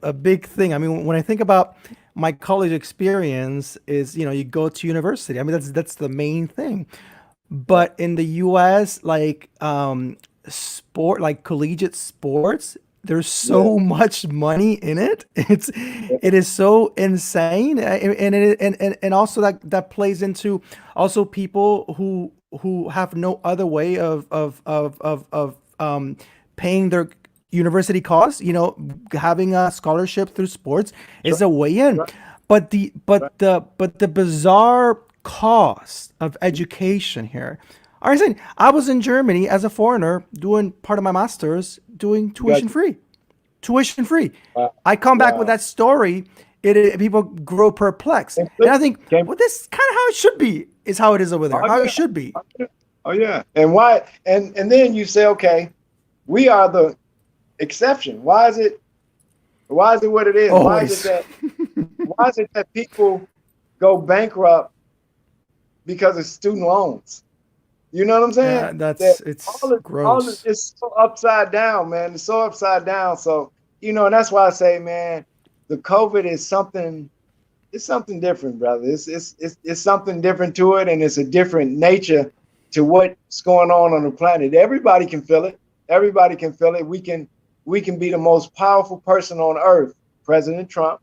[SPEAKER 1] a big thing. I mean, when I think about my college experience is, you go to university. I mean, that's the main thing. But in the US, like collegiate sports, there's so much money in it. It is so insane, and also that plays into also people who have no other way of paying their university costs. Having a scholarship through sports is a way in, but the bizarre cost of education here. I was in Germany as a foreigner doing part of my master's, doing tuition free. Wow. I come back with that story. People grow perplexed, and I think, well, this is kind of how it should be. Is how it is over there. It should be.
[SPEAKER 2] Oh yeah. And why? And then you say, okay, we are the exception. Why is it what it is?
[SPEAKER 1] Always.
[SPEAKER 2] Why is it that people go bankrupt because of student loans? You know what I'm saying?
[SPEAKER 1] Yeah, gross.
[SPEAKER 2] It's so upside down, man. It's so upside down. So, and that's why I say, man, the COVID is something. It's something different, brother. It's something different to it, and it's a different nature to what's going on the planet. Everybody can feel it. Everybody can feel it. We can be the most powerful person on earth. President Trump,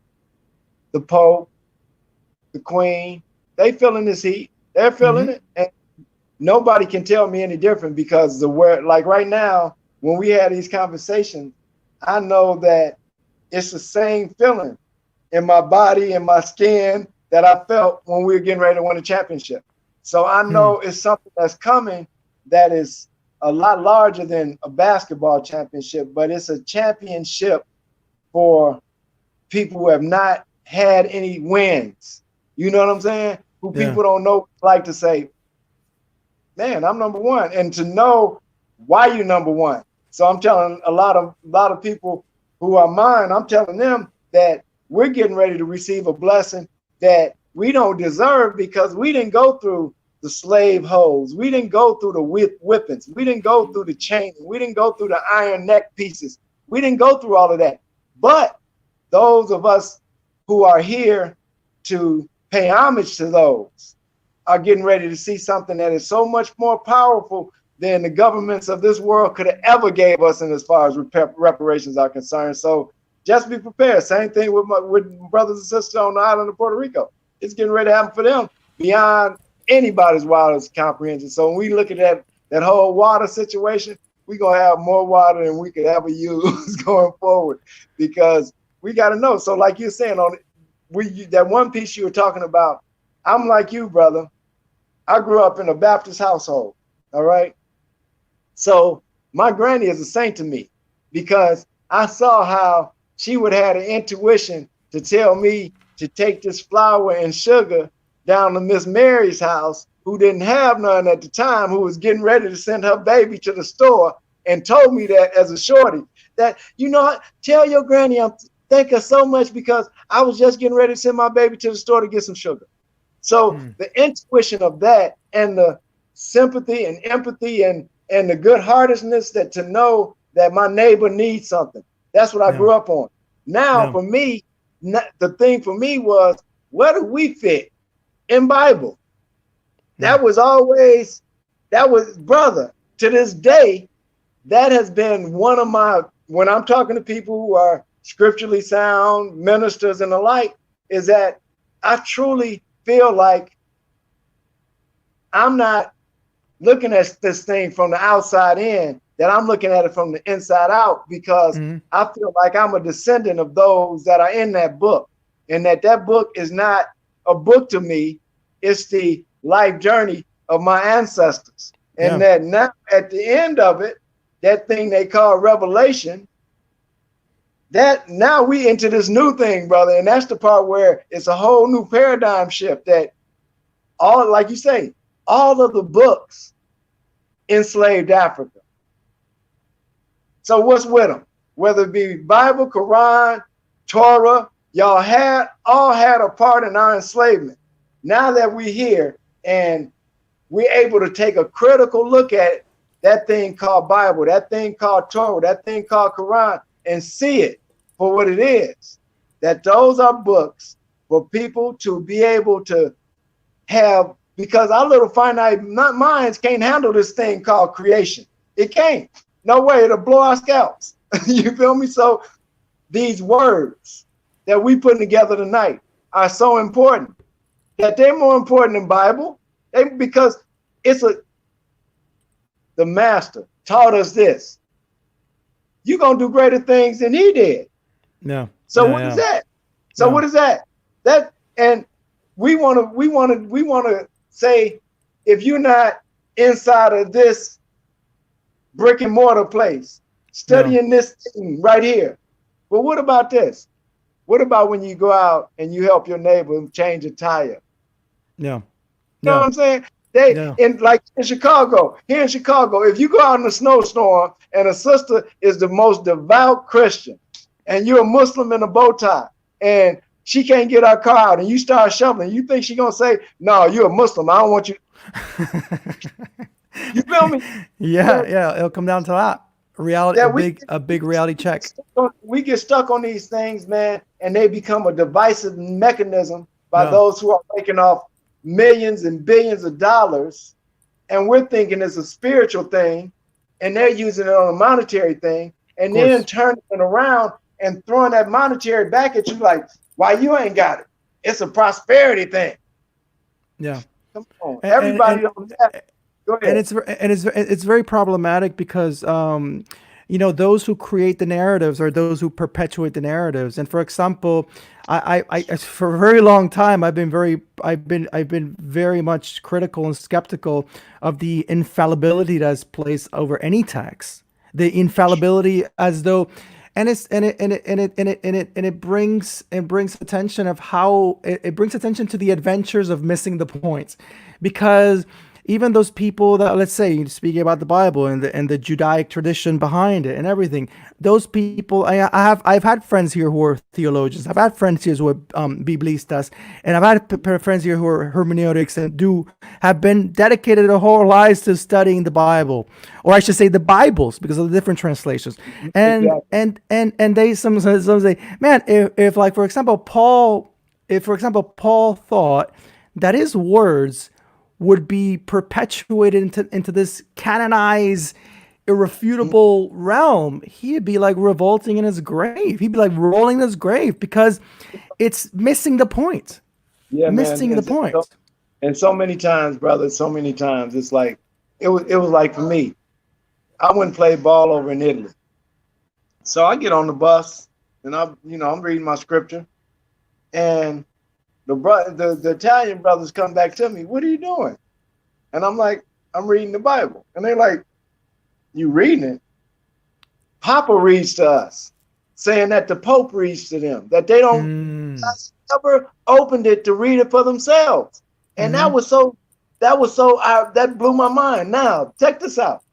[SPEAKER 2] the Pope, the Queen, they feeling this heat. They're feeling it. And nobody can tell me any different because like right now, when we had these conversations, I know that it's the same feeling in my body and my skin that I felt when we were getting ready to win a championship. So I know it's something that's coming that is a lot larger than a basketball championship, but it's a championship for people who have not had any wins. You know what I'm saying? People don't know, like to say, man, I'm number one, and to know why you're number one. So I'm telling a lot of people who are mine, I'm telling them that we're getting ready to receive a blessing that we don't deserve because we didn't go through the slave holes. We didn't go through the whippings. We didn't go through the chain. We didn't go through the iron neck pieces. We didn't go through all of that. But those of us who are here to pay homage to those are getting ready to see something that is so much more powerful than the governments of this world could have ever gave us in as far as reparations are concerned. So just be prepared. Same thing with my brothers and sisters on the island of Puerto Rico. It's getting ready to happen for them beyond anybody's wildest comprehension. So when we look at that whole water situation, we're going to have more water than we could ever use going forward because we got to know. So like you're saying, that one piece you were talking about, I'm like you, brother. I grew up in a Baptist household, all right? So my granny is a saint to me because I saw how she would have the intuition to tell me to take this flour and sugar down to Miss Mary's house, who didn't have none at the time, who was getting ready to send her baby to the store, and told me that as a shorty, that, tell your granny I'm thank her so much because I was just getting ready to send my baby to the store to get some sugar. So the intuition of that and the sympathy and empathy and the good-heartedness that to know that my neighbor needs something. That's what I grew up on. Now, for me, the thing for me was, where do we fit in Bible? That was brother, to this day, that has been one of my, when I'm talking to people who are scripturally sound, ministers and the like, is that I truly feel like I'm not looking at this thing from the outside in, that I'm looking at it from the inside out, because I feel like I'm a descendant of those that are in that book, and that book is not a book to me. It's the life journey of my ancestors. And that now at the end of it, that thing they call revelation, that now we into this new thing, brother. And that's the part where it's a whole new paradigm shift, that all, like you say, all of the books enslaved Africa. So what's with them? Whether it be Bible, Quran, Torah, y'all all had a part in our enslavement. Now that we're here and we're able to take a critical look at that thing called Bible, that thing called Torah, that thing called Quran, and see it for what it is, that those are books for people to be able to have, because our little finite minds can't handle this thing called creation. It can't. No way, it'll blow our scalps. You feel me? So these words that we putting together tonight are so important, that they're more important than Bible, because the master taught us this. You're gonna do greater things than he did.
[SPEAKER 1] No.
[SPEAKER 2] So what is that? So what is that? And we wanna say, if you're not inside of this brick and mortar place, studying this thing right here. But what about this? What about when you go out and you help your neighbor change a tire?
[SPEAKER 1] No.
[SPEAKER 2] You know what I'm saying? Like here in Chicago, if you go out in a snowstorm and a sister is the most devout Christian and you're a Muslim in a bow tie and she can't get her car out and you start shoveling, you think she's gonna say, no, you're a Muslim, I don't want you. You feel me?
[SPEAKER 1] Yeah, it'll come down to that. Reality, a big reality check.
[SPEAKER 2] We get stuck on these things, man, and they become a divisive mechanism by those who are making off millions and billions of dollars, and we're thinking it's a spiritual thing, and they're using it on a monetary thing, and then turning it around and throwing that monetary back at you like, why you ain't got it? It's a prosperity thing.
[SPEAKER 1] Yeah.
[SPEAKER 2] Come on. Everybody on that. Go ahead.
[SPEAKER 1] And it's very problematic because those who create the narratives are those who perpetuate the narratives. And for example, I for a very long time I've been very much critical and skeptical of the infallibility that's placed over any text. The infallibility as though, and it brings attention of how it brings attention to the adventures of missing the points, because even those people that, let's say, speaking about the Bible and the Judaic tradition behind it and everything, those people, I've had friends here who are theologians. I've had friends here who are Biblistas, and I've had friends here who are hermeneutics and have been dedicated their whole lives to studying the Bible, or I should say the Bibles, because of the different translations. And they some say, man, if like for example Paul thought that his words would be perpetuated into this canonized, irrefutable realm, he'd be like revolting in his grave. He'd be like rolling in his grave, because it's missing the point.
[SPEAKER 2] Yeah,
[SPEAKER 1] missing the point.
[SPEAKER 2] And so many times, brother, it's like it was like for me, I went and played ball over in Italy. So I get on the bus and I'm reading my scripture, and the Italian brothers come back to me, what are you doing? And I'm like, I'm reading the Bible. And they're like, you reading it? Papa reads to us, saying that the Pope reads to them, that they don't ever opened it to read it for themselves. And that blew my mind. Now, check this out.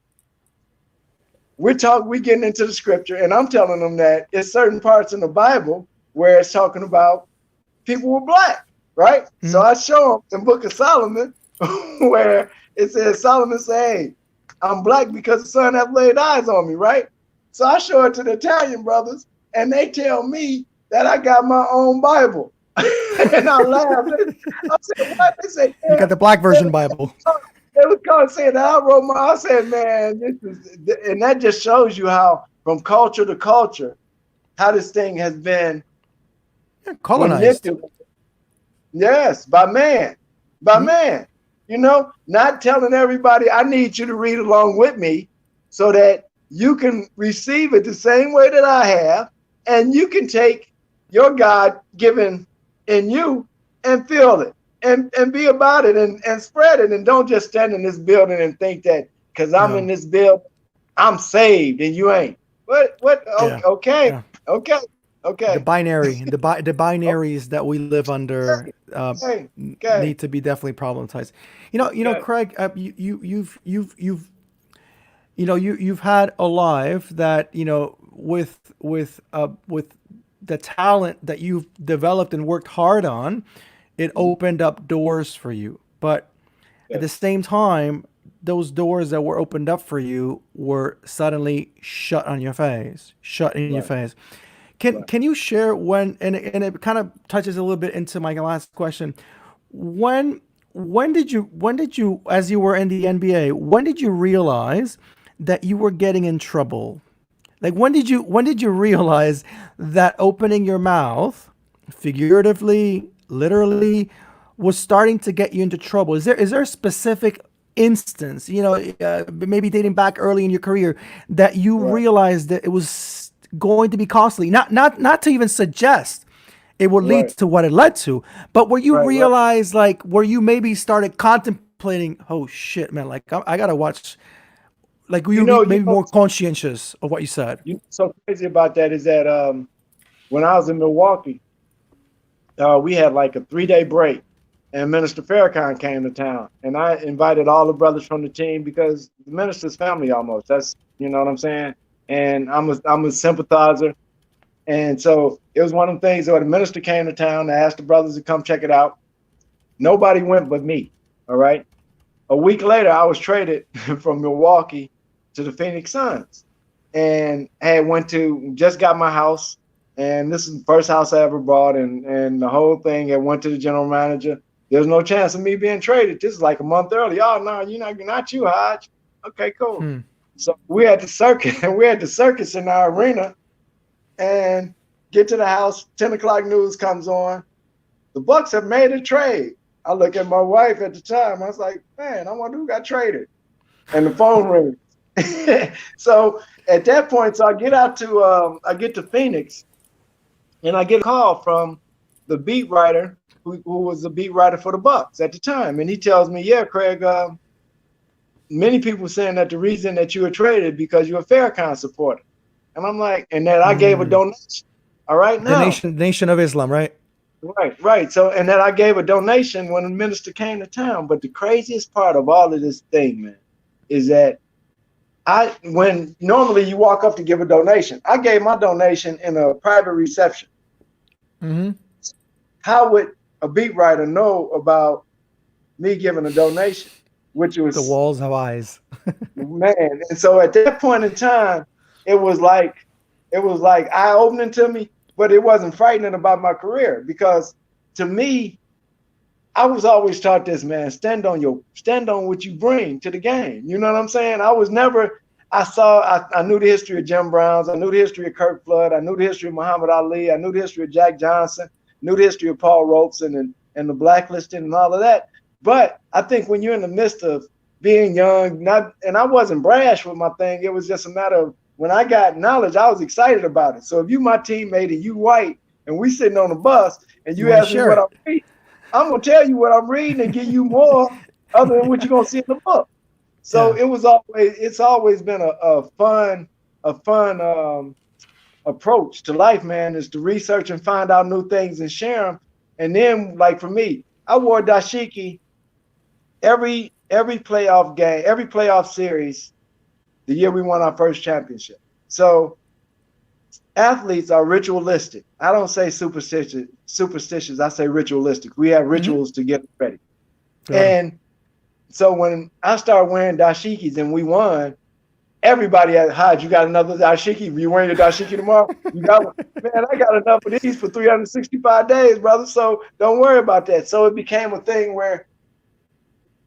[SPEAKER 2] We're getting into the scripture, and I'm telling them that it's certain parts in the Bible where it's talking about people were black, right? So
[SPEAKER 1] Mm.
[SPEAKER 2] I show him in Book of Solomon where it says Solomon say, hey, I'm black because the sun hath laid eyes on me, right? So I show it to the Italian brothers, and they tell me that I got my own Bible. And I laughed. I said, what? They said,
[SPEAKER 1] You
[SPEAKER 2] yeah.
[SPEAKER 1] got the Black version Bible.
[SPEAKER 2] They was calling saying that I wrote my, I said, man, this is, and that just shows you how from culture to culture, how this thing has been
[SPEAKER 1] Yeah, colonized.
[SPEAKER 2] manipulated. Yes, by man, by
[SPEAKER 1] Mm.
[SPEAKER 2] man. You know, not telling everybody I need you to read along with me so that you can receive it the same way that I have, and you can take your God given in you and feel it and be about it and spread it. And don't just stand in this building and think that because I'm in
[SPEAKER 1] No.
[SPEAKER 2] this building, I'm saved and you ain't. What?
[SPEAKER 1] Yeah.
[SPEAKER 2] Okay,
[SPEAKER 1] Yeah.
[SPEAKER 2] okay,
[SPEAKER 1] The
[SPEAKER 2] okay,
[SPEAKER 1] binary, the binaries that we live under
[SPEAKER 2] okay, okay,
[SPEAKER 1] need to be definitely problematized.
[SPEAKER 2] okay.
[SPEAKER 1] Craig, you've had a life that with the talent that you've developed and worked hard on, it opened up doors for you. But at the same time, those doors that were opened up for you were suddenly shut on your face, shut in your
[SPEAKER 2] Right,
[SPEAKER 1] face. Can
[SPEAKER 2] right.
[SPEAKER 1] can you share when, and it kind of touches a little bit into my last question. When when did you, as you were in the NBA, when did you realize that you were getting in trouble? Like when did you realize that opening your mouth, figuratively, literally, was starting to get you into trouble? Is there a specific instance, maybe dating back early in your career, that you
[SPEAKER 2] Right,
[SPEAKER 1] realized that it was going to be costly? Not to even suggest it would lead
[SPEAKER 2] right,
[SPEAKER 1] to what it led to, but where you
[SPEAKER 2] right, right.
[SPEAKER 1] realized, like, where you maybe started contemplating, oh shit, man, like I gotta watch, like
[SPEAKER 2] You
[SPEAKER 1] you
[SPEAKER 2] know, you
[SPEAKER 1] maybe
[SPEAKER 2] know,
[SPEAKER 1] more conscientious of what you said.
[SPEAKER 2] you know, so crazy about that is that when I was in Milwaukee, we had like a 3 day break, and Minister Farrakhan came to town, and I invited all the brothers from the team because the minister's family almost. That's you know what I'm saying. And I'm a sympathizer, and so it was one of the things where the minister came to town. I asked the brothers to come check it out. Nobody went but me. All right. A week later, I was traded from Milwaukee to the Phoenix Suns, and I went to just got my house, and this is the first house I ever bought, and the whole thing. I went to the general manager. There's no chance of me being traded. This is like a month early. Oh no, you're not you, Hodge. Okay, cool.
[SPEAKER 1] Hmm.
[SPEAKER 2] So we had the circuit, and we had the circus in our arena, and get to the house. 10 o'clock news comes on. The Bucks have made a trade. I look at my wife at the time. I was like, man, I wonder who got traded. And the phone rings. So at that point, so I get to Phoenix, and I get a call from the beat writer who was the beat writer for the Bucks at the time, and he tells me, yeah, Craig, many people saying that the reason that you were traded because you're a Farrakhan supporter, and I'm like, and that I gave a
[SPEAKER 1] Mm.
[SPEAKER 2] donation. All right,
[SPEAKER 1] The
[SPEAKER 2] now.
[SPEAKER 1] nation of Islam, right?
[SPEAKER 2] Right, right. So, and then I gave a donation when the minister came to town. But the craziest part of all of this thing, man, is that when normally you walk up to give a donation, I gave my donation in a private reception.
[SPEAKER 1] Mm-hmm.
[SPEAKER 2] How would a beat writer know about me giving a donation? Which
[SPEAKER 1] The
[SPEAKER 2] was,
[SPEAKER 1] walls have eyes.
[SPEAKER 2] man. And so at that point in time, it was like eye opening to me, but it wasn't frightening about my career because to me, I was always taught this, man, stand on what you bring to the game. You know what I'm saying? I knew the history of Jim Browns. I knew the history of Kirk Flood. I knew the history of Muhammad Ali. I knew the history of Jack Johnson, knew the history of Paul Robeson and the blacklisting and all of that. But I think when you're in the midst of being young, and I wasn't brash with my thing, it was just a matter of when I got knowledge, I was excited about it. So if you my teammate and you white and we sitting on the bus and
[SPEAKER 1] You
[SPEAKER 2] you
[SPEAKER 1] want to
[SPEAKER 2] ask me
[SPEAKER 1] share
[SPEAKER 2] what I'm
[SPEAKER 1] it?
[SPEAKER 2] reading, I'm gonna tell you what I'm reading and give you more other than what you're gonna see in the book. So
[SPEAKER 1] Yeah.
[SPEAKER 2] it's always been a fun approach to life, man, is to research and find out new things and share them. And then, like for me, I wore dashiki every playoff game, every playoff series the year we won our first championship. So athletes are ritualistic. I don't say superstitious. I say ritualistic. We have
[SPEAKER 1] Mm-hmm.
[SPEAKER 2] rituals to get ready.
[SPEAKER 1] Claro.
[SPEAKER 2] And so when I started wearing dashikis and we won, everybody at Hodge, you got another dashiki? You wearing your dashiki tomorrow? You got one? Man, I got enough of these for 365 days, brother. So don't worry about that. So it became a thing where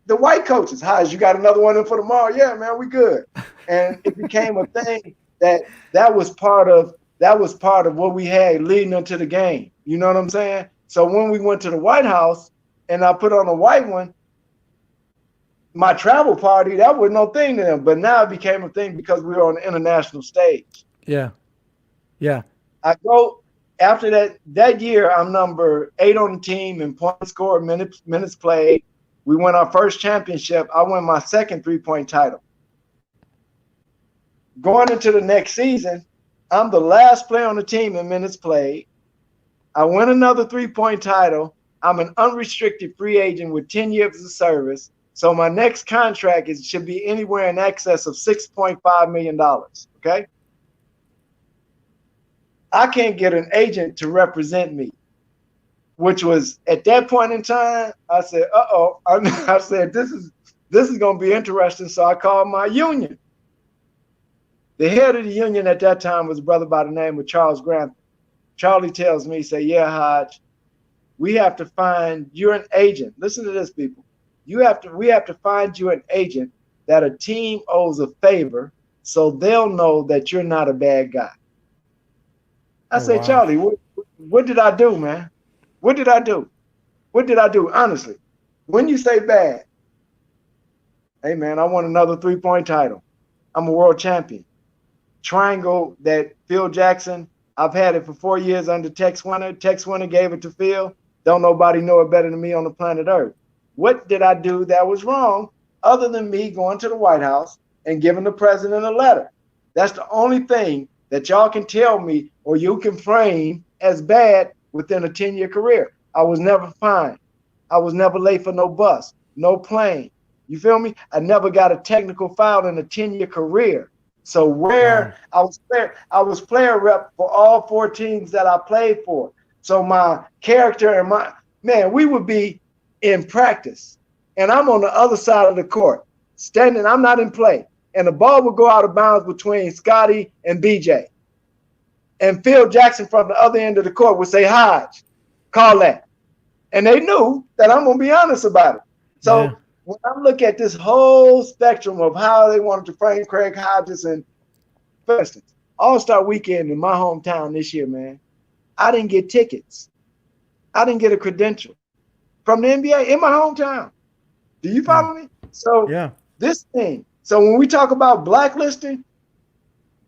[SPEAKER 2] the white coaches, Hodge, you got another one in for tomorrow? Yeah, man, we good. And it became a thing that was part of what we had leading into the game. You know what I'm saying? So when we went to the White House and I put on a white one, my travel party, that was no thing to them. But now it became a thing because we were on the international stage.
[SPEAKER 1] Yeah. Yeah.
[SPEAKER 2] I go after that year, I'm number 8 on the team in points scored, minutes played. We won our first championship. I won my second 3-point title. Going into the next season, I'm the last player on the team in minutes played. I win another 3-point title. I'm an unrestricted free agent with 10 years of service. So my next contract should be anywhere in excess of $6.5 million. Okay. I can't get an agent to represent me, which was at that point in time, I said, uh-oh. I said, this is going to be interesting. So I called my union. The head of the union at that time was a brother by the name of Charles Grantham. Charlie tells me, say, yeah, Hodge, we have to find you're an agent. Listen to this, people. We have to find you an agent that a team owes a favor so they'll know that you're not a bad guy. I say,
[SPEAKER 1] wow.
[SPEAKER 2] Charlie, what did I do, man? What did I do? What did I do? Honestly, when you say bad, hey, man, I won another 3-point title. I'm a world champion. Triangle that Phil Jackson, I've had it for 4 years under Tex Winter. Tex Winter gave it to Phil. Don't nobody know it better than me on the planet Earth. What did I do that was wrong other than me going to the White House and giving the president a letter? That's the only thing that y'all can tell me or you can frame as bad within a 10-year career. I was never fined. I was never late for no bus, no plane. You feel me? I never got a technical foul in a 10-year career. So where
[SPEAKER 1] Wow.
[SPEAKER 2] I was player rep for all 4 teams that I played for. So my character and we would be in practice. And I'm on the other side of the court, standing, I'm not in play. And the ball would go out of bounds between Scotty and BJ. And Phil Jackson from the other end of the court would say, Hodge, call that. And they knew that I'm going to be honest about it.
[SPEAKER 1] Yeah.
[SPEAKER 2] So when I look at this whole spectrum of how they wanted to frame Craig Hodges, and for instance, All-Star Weekend in my hometown this year, man, I didn't get tickets. I didn't get a credential from the NBA in my hometown. Do you follow me? So
[SPEAKER 1] Yeah.
[SPEAKER 2] this thing, so when we talk about blacklisting,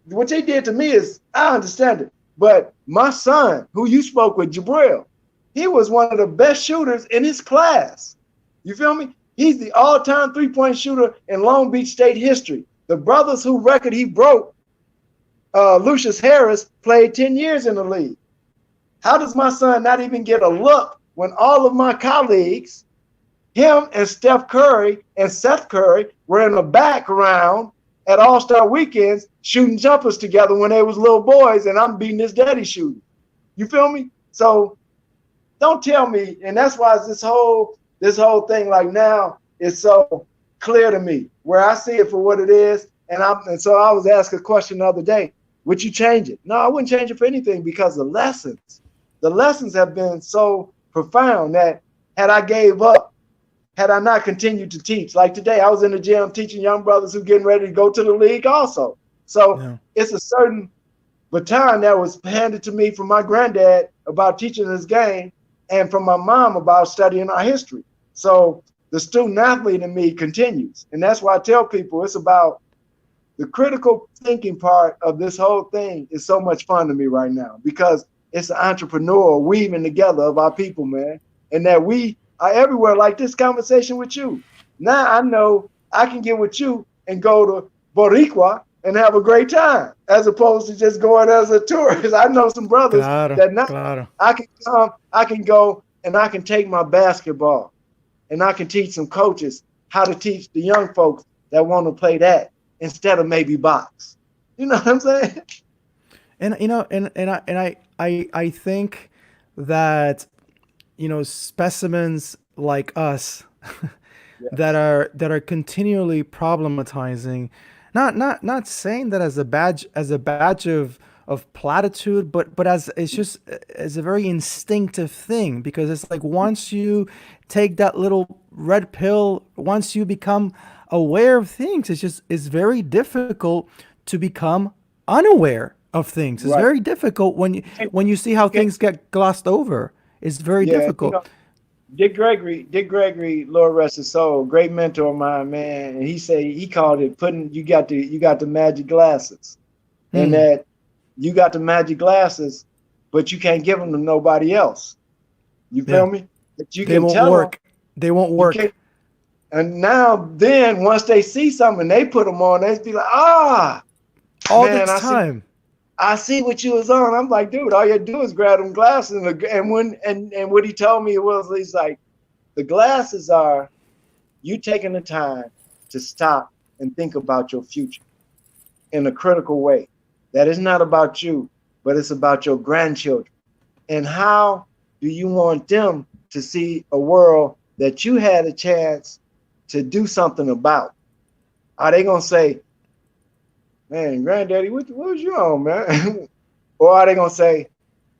[SPEAKER 2] what they did to me is, I understand it. But my son, who you spoke with, Jabril, he was one of the best shooters in his class. You feel me? He's the all-time 3-point shooter in Long Beach State history. The brothers whose record he broke, Lucius Harris, played 10 years in the league. How does my son not even get a look when all of my colleagues, him and Steph Curry and Seth Curry, were in the background at All-Star weekends shooting jumpers together when they was little boys, and I'm beating his daddy shooting. You feel me? So don't tell me, and that's why this whole thing like now is so clear to me, where I see it for what it is. And so I was asked a question the other day, would you change it? No, I wouldn't change it for anything, because the lessons have been so profound that had I gave up, had I not continued to teach, like today, I was in the gym teaching young brothers who getting ready to go to the league also. So It's a certain baton that was handed to me from my granddad about teaching this game, and from my mom about studying our history. So the student athlete in me continues. And that's why I tell people it's about the critical thinking part of this whole thing is so much fun to me right now, because it's an entrepreneur weaving together of our people, man. And that we are everywhere, like this conversation with you. Now I know I can get with you and go to Boricua and have a great time, as opposed to just going as a tourist. I know some brothers that now I can come, I can go, and I can take my basketball, and I can teach some coaches how to teach the young folks that want to play that instead of maybe box. You know what I'm saying?
[SPEAKER 1] And I think that specimens like us
[SPEAKER 2] Yes.
[SPEAKER 1] that are continually problematizing, not saying that as a badge of platitude, but as it's just as a very instinctive thing, because it's like once you take that little red pill, once you become aware of things, it's very difficult to become unaware of things. It's
[SPEAKER 2] Right.
[SPEAKER 1] very difficult when you see how
[SPEAKER 2] Okay.
[SPEAKER 1] things get glossed over. It's very
[SPEAKER 2] Yeah.
[SPEAKER 1] difficult.
[SPEAKER 2] Dick Gregory, Lord rest his soul, great mentor of mine, man. And he said he called it putting you got the magic glasses, and
[SPEAKER 1] Hmm.
[SPEAKER 2] that you got the magic glasses, but you can't give them to nobody else. You
[SPEAKER 1] Yeah.
[SPEAKER 2] feel me? But you
[SPEAKER 1] They
[SPEAKER 2] can
[SPEAKER 1] won't
[SPEAKER 2] tell them
[SPEAKER 1] work. They won't
[SPEAKER 2] you
[SPEAKER 1] work
[SPEAKER 2] can't. And now then, once they see something, they put them on. They be like, ah,
[SPEAKER 1] all
[SPEAKER 2] man,
[SPEAKER 1] this time.
[SPEAKER 2] I see what you was on. I'm like, dude, all you do is grab them glasses, and when and what he told me was, he's like, the glasses are you taking the time to stop and think about your future in a critical way. That is not about you, but it's about your grandchildren. And how do you want them to see a world that you had a chance to do something about? Are they gonna say, "Man, granddaddy, what was you on, man?" Or are they gonna say,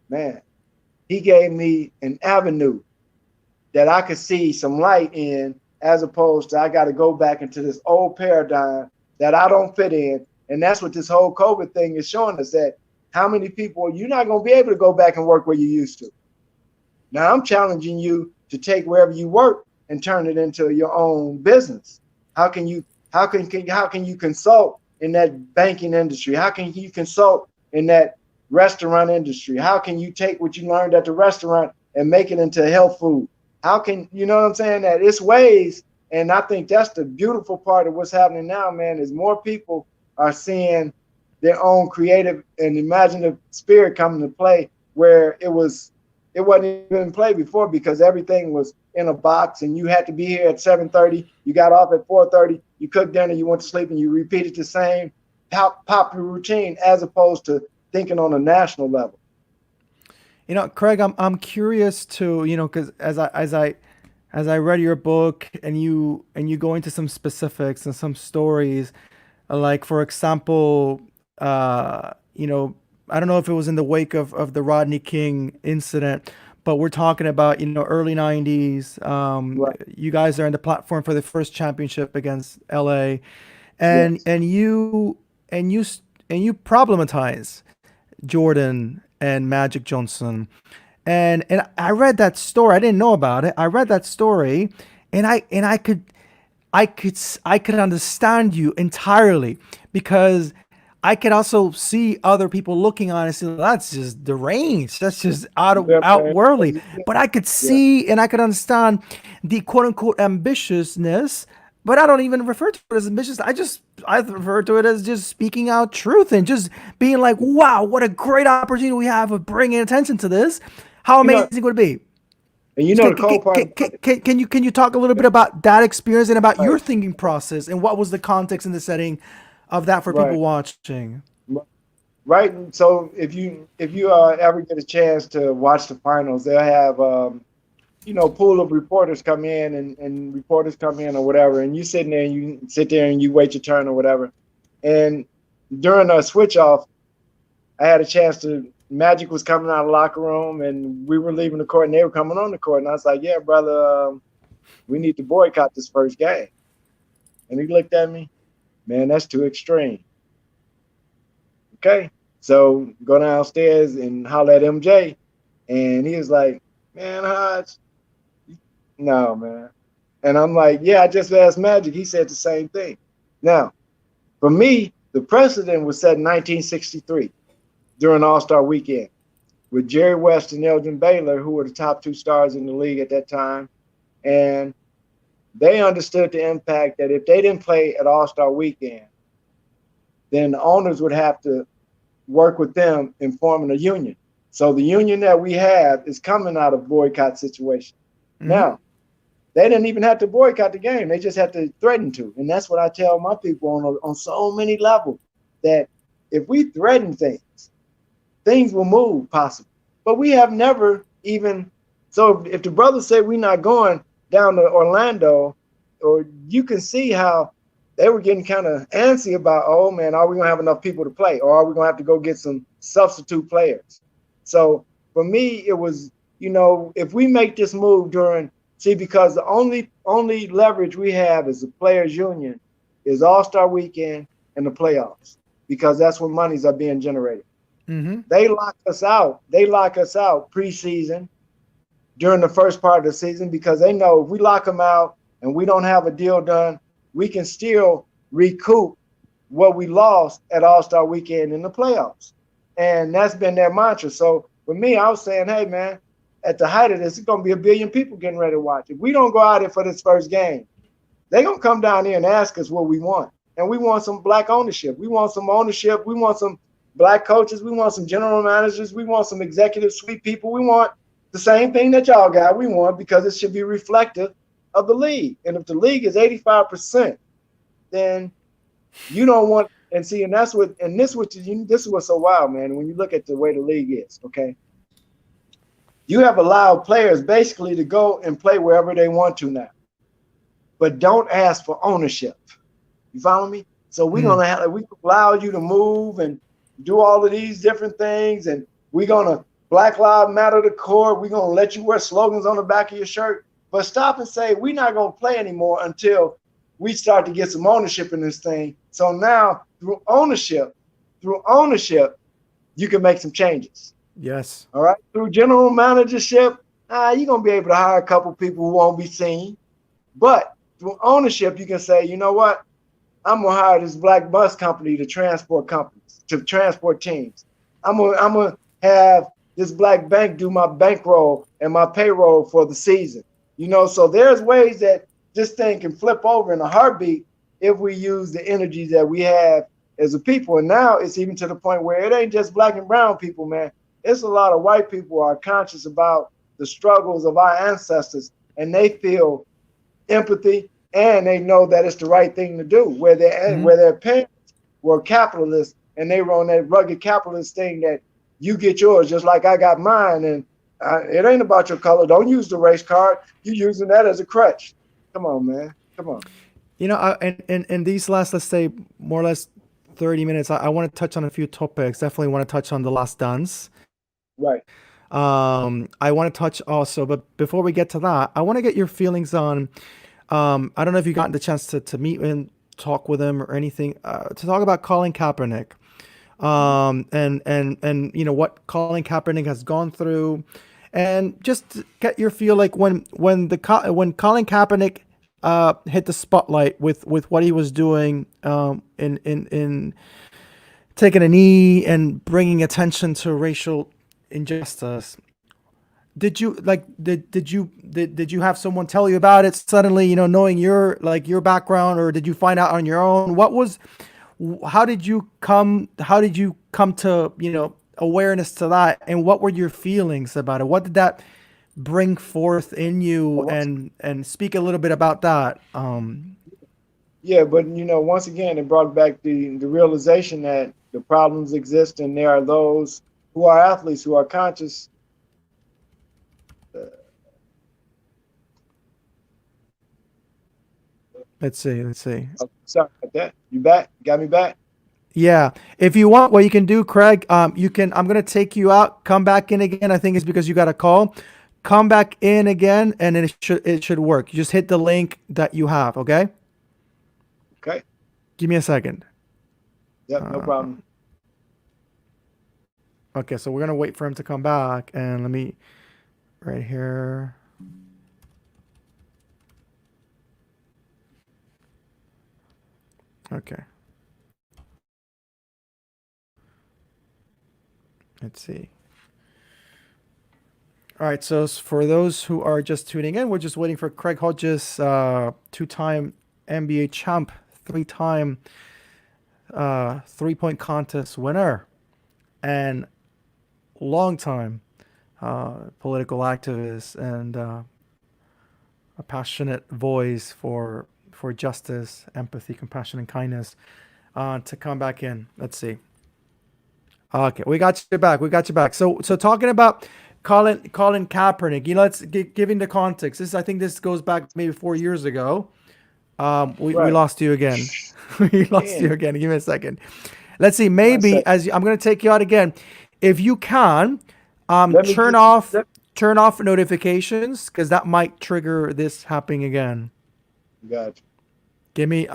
[SPEAKER 2] "Man, he gave me an avenue that I could see some light in, as opposed to I got to go back into this old paradigm that I don't fit in." And that's what this whole COVID thing is showing us, that how many people you're not going to be able to go back and work where you used to. Now I'm challenging you to take wherever you work and turn it into your own business. How can you how can you consult in that banking industry? How can you consult in that restaurant industry? How can you take what you learned at the restaurant and make it into health food? How can you know what I'm saying? That it's ways, and I think that's the beautiful part of what's happening now, man, is more people are seeing their own creative and imaginative spirit come into play, where it wasn't even in play before because everything was in a box and you had to be here at 7:30. You got off at 4:30. You cooked dinner. You went to sleep, and you repeated the same popular routine, as opposed to thinking on a national level.
[SPEAKER 1] Craig, I'm curious to, because as I read your book and you go into some specifics and some stories, like for example, I don't know if it was in the wake of the Rodney King incident, but we're talking about early '90s.
[SPEAKER 2] Right.
[SPEAKER 1] You guys are in the platform for the first championship against LA, and
[SPEAKER 2] Yes.
[SPEAKER 1] you problematize Jordan and Magic Johnson. And I read that story. I didn't know about it. I read that story, and I could understand you entirely, because I could also see other people looking on it and saying, that's just deranged. That's just
[SPEAKER 2] You know what I'm
[SPEAKER 1] outworldly.
[SPEAKER 2] saying?
[SPEAKER 1] But I could
[SPEAKER 2] Yeah.
[SPEAKER 1] see and I could understand the quote unquote ambitiousness. But I don't even refer to it as ambitious. I refer to it as just speaking out truth and just being like, wow, what a great opportunity we have of bringing attention to this. How
[SPEAKER 2] You know,
[SPEAKER 1] amazing would it be?
[SPEAKER 2] and you know the cold part about it.
[SPEAKER 1] Can you talk a little bit about that experience and about
[SPEAKER 2] Right.
[SPEAKER 1] your thinking process and what was the context and the setting of that for people
[SPEAKER 2] Right.
[SPEAKER 1] watching?
[SPEAKER 2] Right. And so if you ever get a chance to watch the finals, they'll have pool of reporters come in, and reporters come in or whatever, and you sitting there and you sit there and you wait your turn or whatever. And during a switch off, I had a chance to Magic was coming out of the locker room and we were leaving the court and they were coming on the court. And I was like, yeah, brother, we need to boycott this first game. And he looked at me, man, that's too extreme. Okay. So go downstairs and holler at MJ. And he was like, man, Hodge, no, man. And I'm like, yeah, I just asked Magic. He said the same thing. Now, for me, the precedent was set in 1963 during All-Star Weekend with Jerry West and Elgin Baylor, who were the top two stars in the league at that time. And they understood the impact that if they didn't play at All-Star Weekend, then the owners would have to work with them in forming a union. So the union that we have is coming out of boycott situation.
[SPEAKER 1] Hmm.
[SPEAKER 2] Now, they didn't even have to boycott the game. They just had to threaten to. And that's what I tell my people on so many levels, that if we threaten things, things will move possibly. But we have never even, so if the brothers say we're not going down to Orlando, or you can see how they were getting kind of antsy about, oh man, are we gonna have enough people to play, or are we gonna have to go get some substitute players? So for me, it was, if we make this move during, see, because the only leverage we have as a players union is All-Star Weekend and the playoffs, because that's when monies are being generated.
[SPEAKER 1] Mm-hmm.
[SPEAKER 2] They lock us out. They lock us out preseason during the first part of the season, because they know if we lock them out and we don't have a deal done, we can still recoup what we lost at All-Star Weekend in the playoffs. And that's been their mantra. So for me, I was saying, hey, man, at the height of this, it's going to be 1 billion people getting ready to watch. If we don't go out there for this first game, they're going to come down here and ask us what we want. And we want some black ownership. We want some ownership. We want some black coaches. We want some general managers. We want some executive suite people. We want the same thing that y'all got. We want, because it should be reflective of the league. And if the league is 85%, then you don't want, and see, and that's what, and this is what's so wild, man. When you look at the way the league is, okay, you have allowed players basically to go and play wherever they want to now, but don't ask for ownership. You follow me? So we allow you to move and do all of these different things, and we're gonna Black Lives Matter the court. We're gonna let you wear slogans on the back of your shirt, but stop and say we're not gonna play anymore until we start to get some ownership in this thing. So now through ownership, you can make some changes.
[SPEAKER 1] Yes.
[SPEAKER 2] All right. Through general managership, you're gonna be able to hire a couple people who won't be seen. But through ownership, you can say, you know what? I'm gonna hire this black bus company to transport teams. I'm gonna have this black bank do my bankroll and my payroll for the season. So there's ways that this thing can flip over in a heartbeat if we use the energy that we have as a people. And now it's even to the point where it ain't just black and brown people, man. It's a lot of white people who are conscious about the struggles of our ancestors, and they feel empathy, and they know that it's the right thing to do. Where their parents were capitalists, and they were on that rugged capitalist thing that you get yours just like I got mine, and it ain't about your color. Don't use the race card. You're using that as a crutch. Come on, man. Come on.
[SPEAKER 1] In these last, let's say, more or less 30 minutes, I want to touch on a few topics. Definitely want to touch on The Last Dance.
[SPEAKER 2] Right.
[SPEAKER 1] I want to touch also, but before we get to that, I want to get your feelings on, I don't know if you gotten the chance to meet and talk with him or anything, to talk about Colin Kaepernick, and what Colin Kaepernick has gone through, and just to get your feel like when Colin Kaepernick hit the spotlight with what he was doing, in taking a knee and bringing attention to racial injustice. Did you did you have someone tell you about it suddenly, knowing your background, or did you find out on your own? How did you come to, awareness to that, and what were your feelings about it? What did that bring forth in you, and speak a little bit about that?
[SPEAKER 2] Yeah, but once again, it brought back the realization that the problems exist, and there are those who are athletes who are conscious.
[SPEAKER 1] Let's see.
[SPEAKER 2] Oh, sorry about that. You back? Got me back?
[SPEAKER 1] Yeah. If you want, what you can do, Craig, I'm going to take you out, come back in again. I think it's because you got a call. Come back in again, and then it should work. You just hit the link that you have, okay?
[SPEAKER 2] Okay.
[SPEAKER 1] Give me a second.
[SPEAKER 2] Yep, no problem.
[SPEAKER 1] Okay, so we're going to wait for him to come back, and let me, right here. Okay. Let's see. All right, so for those who are just tuning in, we're just waiting for Craig Hodges, two-time NBA champ, three-time three-point contest winner, and long-time political activist, and a passionate voice for justice, empathy, compassion, and kindness, to come back in. Let's see. Okay, we got you back. We got you back. So talking about Colin Kaepernick, let's giving the context. I think this goes back maybe 4 years ago. We
[SPEAKER 2] Right.
[SPEAKER 1] lost you again. We lost you
[SPEAKER 2] Again,
[SPEAKER 1] again. Give me a second. Let's see.
[SPEAKER 2] one
[SPEAKER 1] Maybe
[SPEAKER 2] second.
[SPEAKER 1] I'm going to take you out again. If you can,
[SPEAKER 2] Let me get. Let,
[SPEAKER 1] turn off notifications because that might trigger this happening again.
[SPEAKER 2] got you.
[SPEAKER 1] Give me in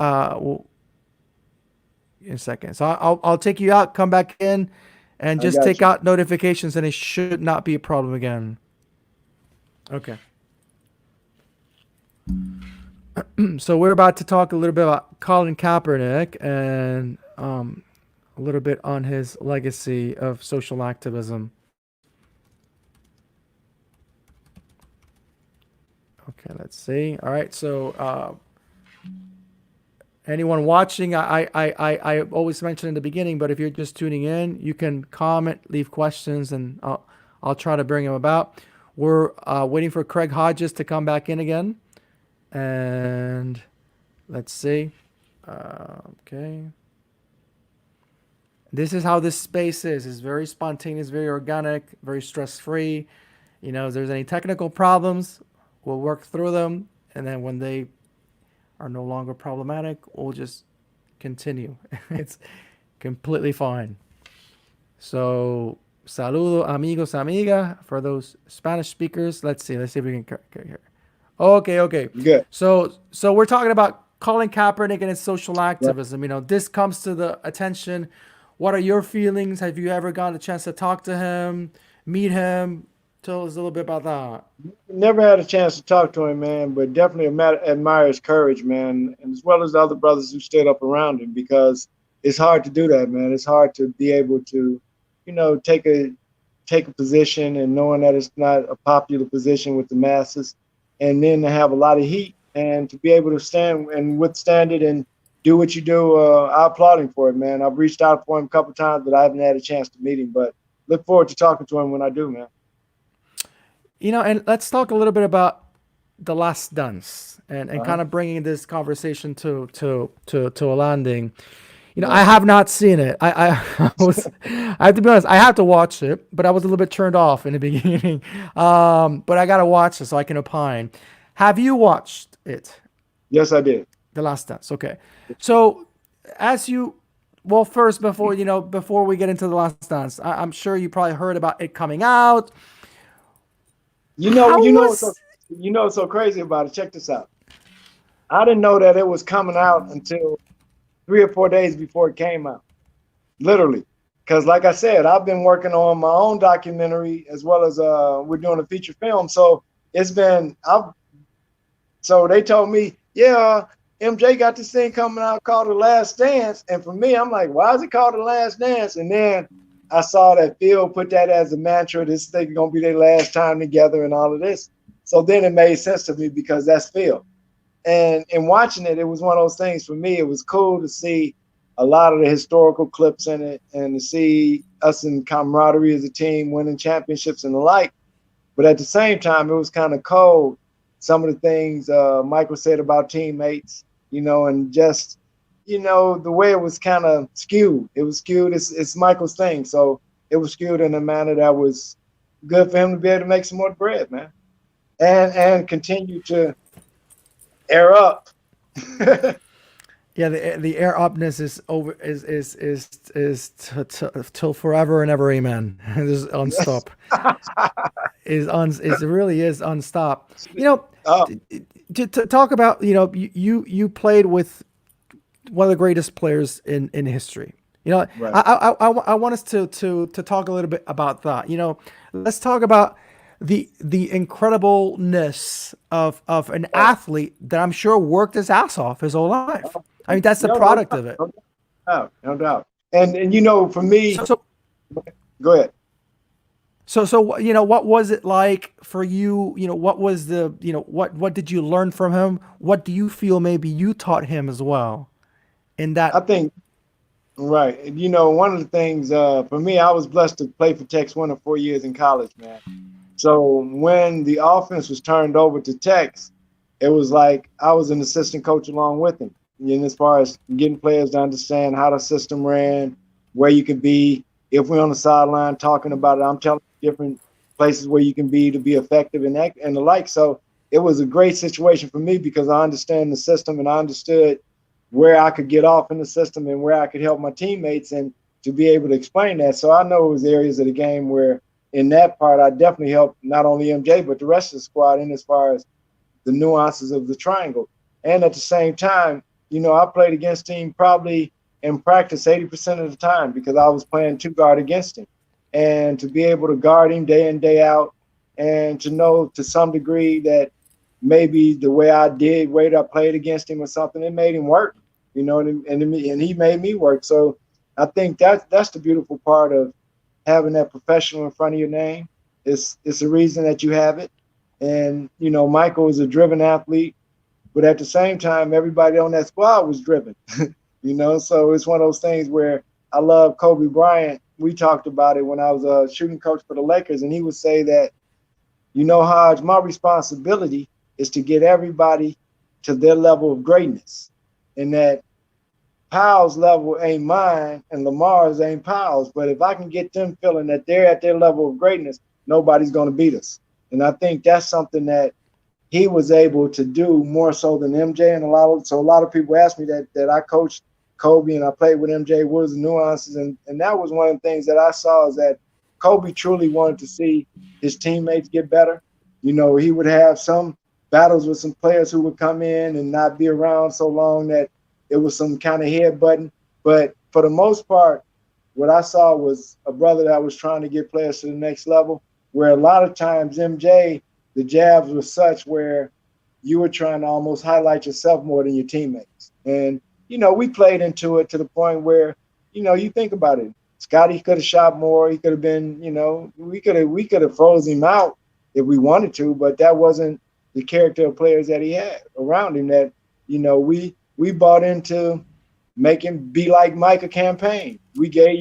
[SPEAKER 1] a second. So I'll take you out, come back in, and
[SPEAKER 2] I
[SPEAKER 1] just
[SPEAKER 2] got
[SPEAKER 1] take
[SPEAKER 2] you.
[SPEAKER 1] out notifications, and it should not be a problem again. Okay. So we're about to talk a little bit about Colin Kaepernick and a little bit on his legacy of social activism. Okay, let's see. All right, so anyone watching, I always mention in the beginning, but if you're just tuning in, you can comment, leave questions, and I'll try to bring them about. We're waiting for Craig Hodges to come back in again, and let's see. Okay. This is how this space is. It's very spontaneous, very organic, very stress-free. If there's any technical problems, we'll work through them, and then when they are no longer problematic, we'll just continue. It's completely fine. So, saludo, amigos, amiga, for those Spanish speakers. Let's see if we can hear. Okay.
[SPEAKER 2] Good.
[SPEAKER 1] So we're talking about Colin Kaepernick and his social
[SPEAKER 2] Right.
[SPEAKER 1] activism. This comes to the attention. What are your feelings? Have you ever gotten a chance to talk to him, meet him? Tell us a little bit about that.
[SPEAKER 2] Never had a chance to talk to him, man, but definitely admire his courage, man, and as well as the other brothers who stood up around him, because it's hard to do that, man. It's hard to be able to, take a position and knowing that it's not a popular position with the masses, and then to have a lot of heat and to be able to stand and withstand it and do what you do. I applaud him for it, man. I've reached out for him a couple times, but I haven't had a chance to meet him. But look forward to talking to him when I do, man.
[SPEAKER 1] And let's talk a little bit about The Last Dance and
[SPEAKER 2] Uh-huh.
[SPEAKER 1] kind of bringing this conversation to a landing. I
[SPEAKER 2] Right.
[SPEAKER 1] have not seen it. I have to be honest, I have to watch it, but I was a little bit turned off in the beginning. But I got to watch it so I can opine. Have you watched it?
[SPEAKER 2] Yes, I did.
[SPEAKER 1] The Last Dance. Okay. So well, first, before we get into The Last Dance, I'm sure you probably heard about it coming out.
[SPEAKER 2] You know,
[SPEAKER 1] How
[SPEAKER 2] you know,
[SPEAKER 1] was
[SPEAKER 2] so you know what's so crazy about it. Check this out. I didn't know that it was coming out until 3 or 4 days before it came out. Literally, because like I said, I've been working on my own documentary as well as we're doing a feature film. So it's been. So they told me, yeah, MJ got this thing coming out called The Last Dance, and for me, I'm like, why is it called The Last Dance? And then I saw that Phil put that as a mantra. This thing is gonna be their last time together and all of this. So then it made sense to me because that's Phil. And in watching it, it was one of those things for me. It was cool to see a lot of the historical clips in it and to see us in camaraderie as a team winning championships and the like. But at the same time, it was kind of cold. Some of the things Michael said about teammates, and just, the way it was kind of skewed. It was skewed. It's Michael's thing. So it was skewed in a manner that was good for him to be able to make some more bread, man. And continue to air up.
[SPEAKER 1] Yeah, the air upness is over till forever and ever, amen. This is
[SPEAKER 2] Yes.
[SPEAKER 1] unstop. It really is unstop.
[SPEAKER 2] Oh,
[SPEAKER 1] To talk about, you played with one of the greatest players in history.
[SPEAKER 2] right.
[SPEAKER 1] I want us to talk a little bit about that. Let's talk about the incredibleness of an athlete that I'm sure worked his ass off his whole life. I mean, that's the
[SPEAKER 2] No
[SPEAKER 1] product
[SPEAKER 2] doubt,
[SPEAKER 1] of it.
[SPEAKER 2] no doubt, no doubt. And for
[SPEAKER 1] So,
[SPEAKER 2] me,
[SPEAKER 1] so,
[SPEAKER 2] go ahead.
[SPEAKER 1] what was it like for you? What was what did you learn from him? What do you feel maybe you taught him as well in
[SPEAKER 2] I
[SPEAKER 1] that?
[SPEAKER 2] think right. One of the things for me, I was blessed to play for Tex 1 or 4 years in college, man. So when the offense was turned over to Tex, it was like I was an assistant coach along with him. As far as getting players to understand how the system ran, where you could be, if we're on the sideline talking about it, I'm telling you different places where you can be to be effective and that and the like. So it was a great situation for me because I understand the system and I understood where I could get off in the system and where I could help my teammates and to be able to explain that. So I know it was areas of the game where in that part I definitely helped not only MJ but the rest of the squad in as far as the nuances of the triangle. And at the same time, I played against him probably in practice 80% of the time because I was playing two guard against him. And to be able to guard him day in, day out, and to know to some degree that maybe the way I did, way that I played against him or something, it made him work, and he made me work. So I think that's the beautiful part of having that professional in front of your name. It's a reason that you have it. And, Michael is a driven athlete, but at the same time, everybody on that squad was driven, So it's one of those things where I love Kobe Bryant. We talked about it when I was a shooting coach for the Lakers, and he would say that, Hodge, my responsibility is to get everybody to their level of greatness. And that Powell's level ain't mine and Lamar's ain't Powell's. But if I can get them feeling that they're at their level of greatness, nobody's going to beat us. And I think that's something that he was able to do more so than MJ. And a lot of people ask me that I coached Kobe and I played with MJ. What was the nuances? And that was one of the things that I saw is that Kobe truly wanted to see his teammates get better. He would have some battles with some players who would come in and not be around so long that it was some kind of headbutting. But for the most part, what I saw was a brother that was trying to get players to the next level, where a lot of times MJ, the jabs were such where you were trying to almost highlight yourself more than your teammates. And, we played into it to the point where, you think about it. Scotty could have shot more. He could have been, we could have froze him out if we wanted to, but that wasn't the character of players that he had around him that, we bought into making Be Like Mike a campaign. We gave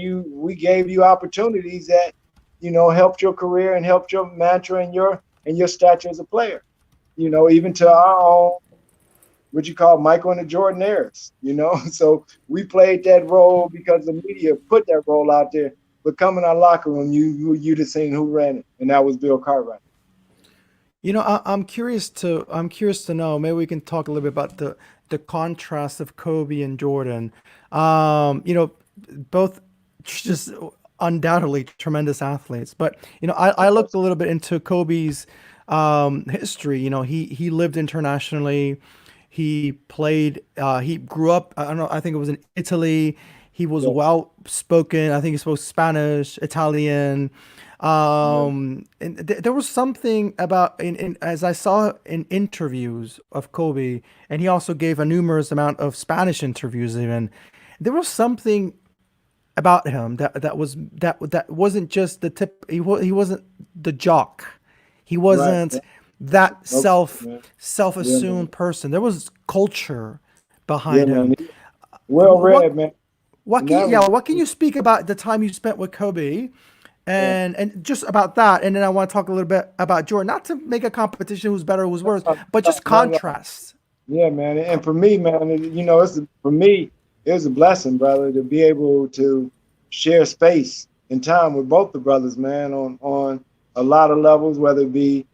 [SPEAKER 2] you opportunities that, helped your career and helped your mantra and your stature as a player. Even to our own, what you call Michael and the Jordanaires, So we played that role because the media put that role out there. But come in our locker room, you'd have seen who ran it, and that was Bill Cartwright.
[SPEAKER 1] I'm curious to know. Maybe we can talk a little bit about the contrast of Kobe and Jordan. Both just undoubtedly tremendous athletes. But I looked a little bit into Kobe's history. He lived internationally. He played. He grew up. I don't know. I think it was in Italy. He was
[SPEAKER 2] Yeah,
[SPEAKER 1] well spoken. I think he spoke Spanish, Italian.
[SPEAKER 2] yeah,
[SPEAKER 1] And there was something about as I saw in interviews of Kobe, and he also gave a numerous amount of Spanish interviews. Even there was something about him that wasn't just the tip. He wasn't the jock. He
[SPEAKER 2] right.
[SPEAKER 1] wasn't
[SPEAKER 2] Yeah.
[SPEAKER 1] that
[SPEAKER 2] Nope. Yeah, yeah, man.
[SPEAKER 1] self-assumed person. There was culture
[SPEAKER 2] Yeah,
[SPEAKER 1] behind
[SPEAKER 2] man.
[SPEAKER 1] him.
[SPEAKER 2] Well
[SPEAKER 1] What
[SPEAKER 2] read, man.
[SPEAKER 1] what
[SPEAKER 2] And
[SPEAKER 1] can you,
[SPEAKER 2] that
[SPEAKER 1] yeah,
[SPEAKER 2] was
[SPEAKER 1] what can you speak about the time you spent with Kobe
[SPEAKER 2] yeah.
[SPEAKER 1] and just about that, and then I want to talk a little bit about Jordan, not to make a competition who's better, who's worse, but just
[SPEAKER 2] Not at all.
[SPEAKER 1] contrasts.
[SPEAKER 2] Yeah, man. And for me, man, for me, it was a blessing, brother, to be able to share space and time with both the brothers, man, on a lot of levels, whether it be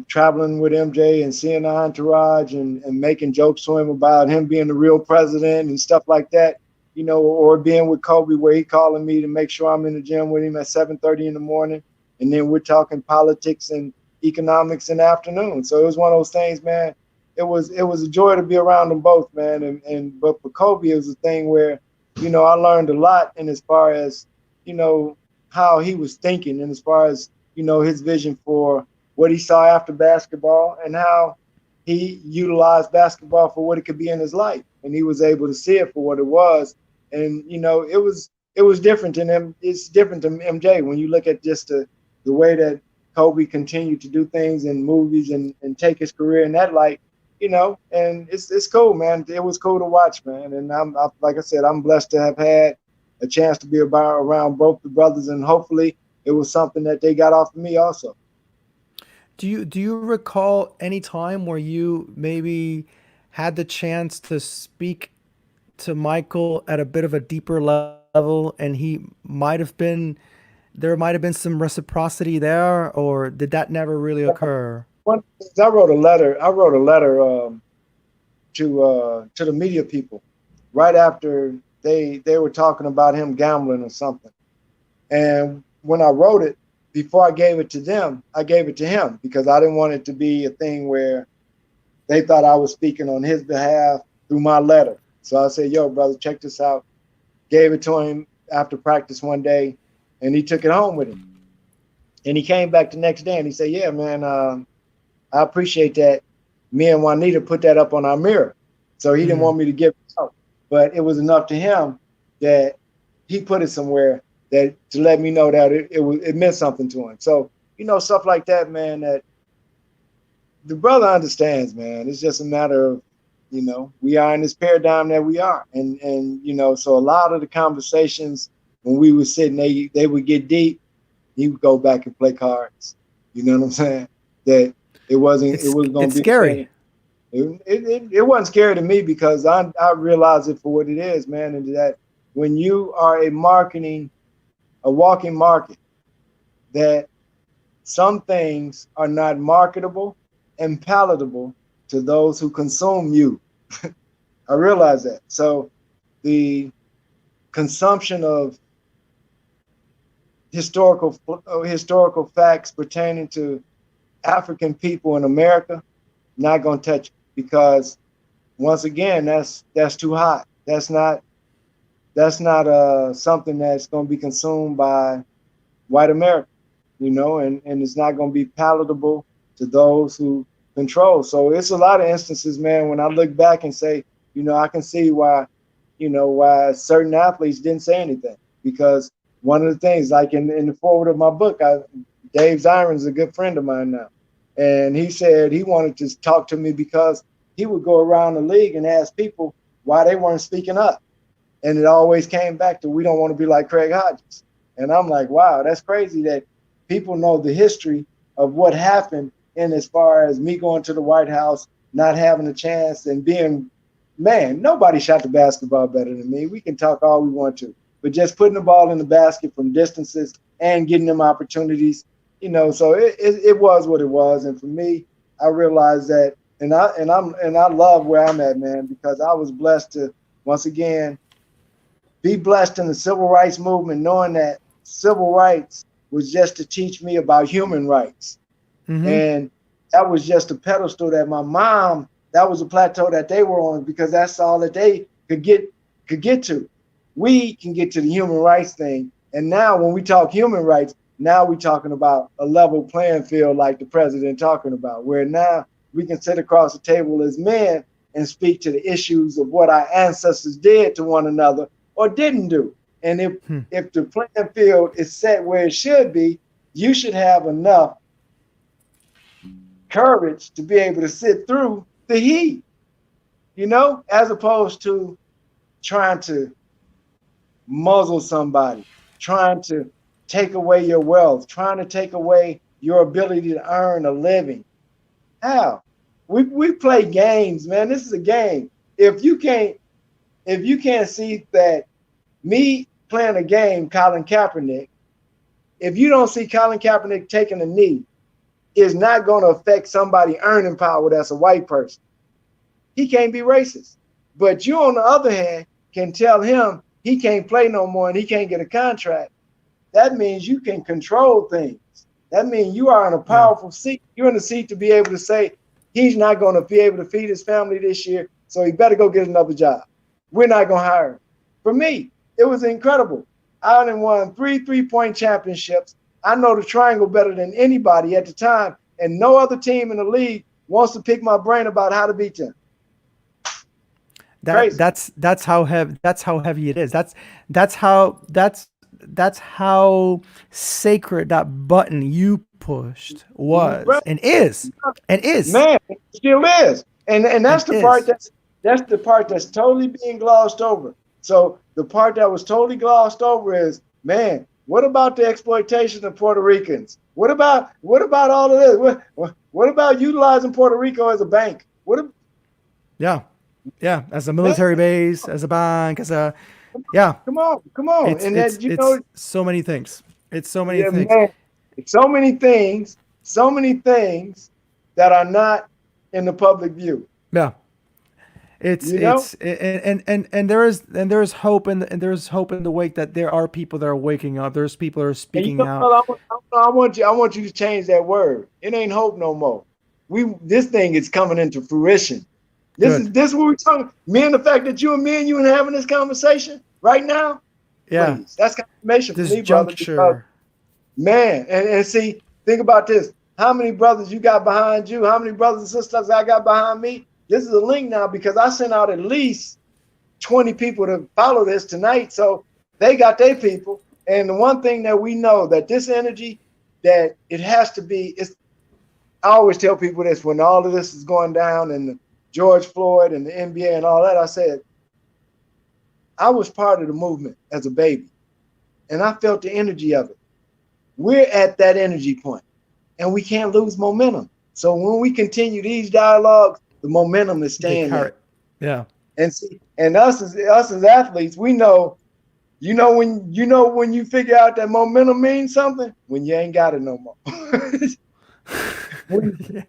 [SPEAKER 2] traveling with MJ and seeing the entourage and making jokes to him about him being the real president and stuff like that, or being with Kobe where he calling me to make sure I'm in the gym with him at 7:30 in the morning. And then we're talking politics and economics in the afternoon. So it was one of those things, man. It was a joy to be around them both, man. But for Kobe, it was a thing where, I learned a lot in as far as, you know, how he was thinking and as far as, his vision for what he saw after basketball and how he utilized basketball for what it could be in his life. And he was able to see it for what it was. And, it was different than him. It's different than MJ when you look at just the way that Kobe continued to do things in movies and take his career in that light, and it's cool, man. It was cool to watch, man. And like I said, I'm blessed to have had a chance to be around both the brothers, and hopefully it was something that they got off of me also.
[SPEAKER 1] Do you recall any time where you maybe had the chance to speak to Michael at a bit of a deeper level level, and there might have been some reciprocity there, or did that never really occur?
[SPEAKER 2] One, I wrote a letter. I wrote a letter to the media people right after they were talking about him gambling or something. And when I wrote it, before I gave it to them, I gave it to him because I didn't want it to be a thing where they thought I was speaking on his behalf through my letter. So I said, yo, brother, check this out. Gave it to him after practice one day, and he took it home with him. And he came back the next day and he said, yeah, man, I appreciate that. Me and Juanita put that up on our mirror. So he didn't want me to give it out. But it was enough to him that he put it somewhere that to let me know that it meant something to him. So, stuff like that, man, that the brother understands, man. It's just a matter of, we are in this paradigm that we are. And so a lot of the conversations when we were sitting, they would get deep. He would go back and play cards. You know what I'm saying? That it was going to be
[SPEAKER 1] scary.
[SPEAKER 2] It wasn't scary to me because I realize it for what it is, man. And that when you are a walking market, that some things are not marketable and palatable to those who consume you. I realize that. So the consumption of historical facts pertaining to African people in America, not going to touch it because once again, that's too hot. That's not something that's going to be consumed by white America, and it's not going to be palatable to those who control. So it's a lot of instances, man, when I look back and say, I can see why certain athletes didn't say anything because one of the things, like in the forward of my book, Dave Zirin is a good friend of mine now. And he said he wanted to talk to me because he would go around the league and ask people why they weren't speaking up. And it always came back to, we don't want to be like Craig Hodges. And I'm like, wow, that's crazy that people know the history of what happened in as far as me going to the White House, not having a chance and being, man, nobody shot the basketball better than me. We can talk all we want to, but just putting the ball in the basket from distances and getting them opportunities, so it was what it was. And for me, I realized that, and I love where I'm at, man, because I was blessed to, once again, be blessed in the civil rights movement, knowing that civil rights was just to teach me about human rights. Mm-hmm. And that was just a pedestal that my mom, that was a plateau that they were on because that's all that they could get to. We can get to the human rights thing. And now when we talk human rights, now we're talking about a level playing field like the president talking about, where now we can sit across the table as men and speak to the issues of what our ancestors did to one another or didn't do. And if the playing field is set where it should be, you should have enough courage to be able to sit through the heat, as opposed to trying to muzzle somebody, trying to take away your wealth, trying to take away your ability to earn a living. How? We play games, man. This is a game. If you can't see that me playing a game, Colin Kaepernick, if you don't see Colin Kaepernick taking a knee, is not going to affect somebody earning power that's a white person. He can't be racist. But you, on the other hand, can tell him he can't play no more and he can't get a contract. That means you can control things. That means you are in a powerful seat. You're in the seat to be able to say he's not going to be able to feed his family this year, so he better go get another job. We're not going to hire him. For me, it was incredible. I done won 3 3-point championships. I know the triangle better than anybody at the time, and no other team in the league wants to pick my brain about how to beat them.
[SPEAKER 1] That's how heavy it is. That's how sacred that button you pushed was and is.
[SPEAKER 2] Man, it still is. And that's the part that's the part that's totally being glossed over. So the part that was totally glossed over is, man, what about the exploitation of Puerto Ricans? What about all of this? What about utilizing Puerto Rico as a bank?
[SPEAKER 1] Yeah, as a military base, as a bank, as a Yeah,
[SPEAKER 2] Come on. And that,
[SPEAKER 1] it's so many things. It's so many
[SPEAKER 2] yeah,
[SPEAKER 1] things.
[SPEAKER 2] man, it's so many things that are not in the public view,
[SPEAKER 1] Yeah,
[SPEAKER 2] you know?
[SPEAKER 1] it's and there is hope and there's hope in the wake that there are people that are waking up. There's people that are
[SPEAKER 2] And you
[SPEAKER 1] speaking
[SPEAKER 2] know
[SPEAKER 1] out.
[SPEAKER 2] what? I want you to change that word. It ain't hope no more. This thing is coming into fruition.
[SPEAKER 1] Good.
[SPEAKER 2] This is what we're talking. Me and the fact that me and you are having this conversation right now,
[SPEAKER 1] Yeah.
[SPEAKER 2] please. That's confirmation for
[SPEAKER 1] This
[SPEAKER 2] me, brother. Because
[SPEAKER 1] juncture.
[SPEAKER 2] man, and see, think about this. How many brothers you got behind you? How many brothers and sisters I got behind me? This is a link now because I sent out at least 20 people to follow this tonight. So they got their people. And the one thing that we know that this energy, that it has to be, I always tell people this when all of this is going down and the George Floyd and the NBA and all that, I said, I was part of the movement as a baby and I felt the energy of it. We're at that energy point and we can't lose momentum. So when we continue these dialogues, the momentum is
[SPEAKER 1] They
[SPEAKER 2] staying
[SPEAKER 1] carry.
[SPEAKER 2] there.
[SPEAKER 1] Yeah.
[SPEAKER 2] And see, and us as athletes, we know, when you figure out that momentum means something, when you ain't got it no more. when,
[SPEAKER 1] Yeah.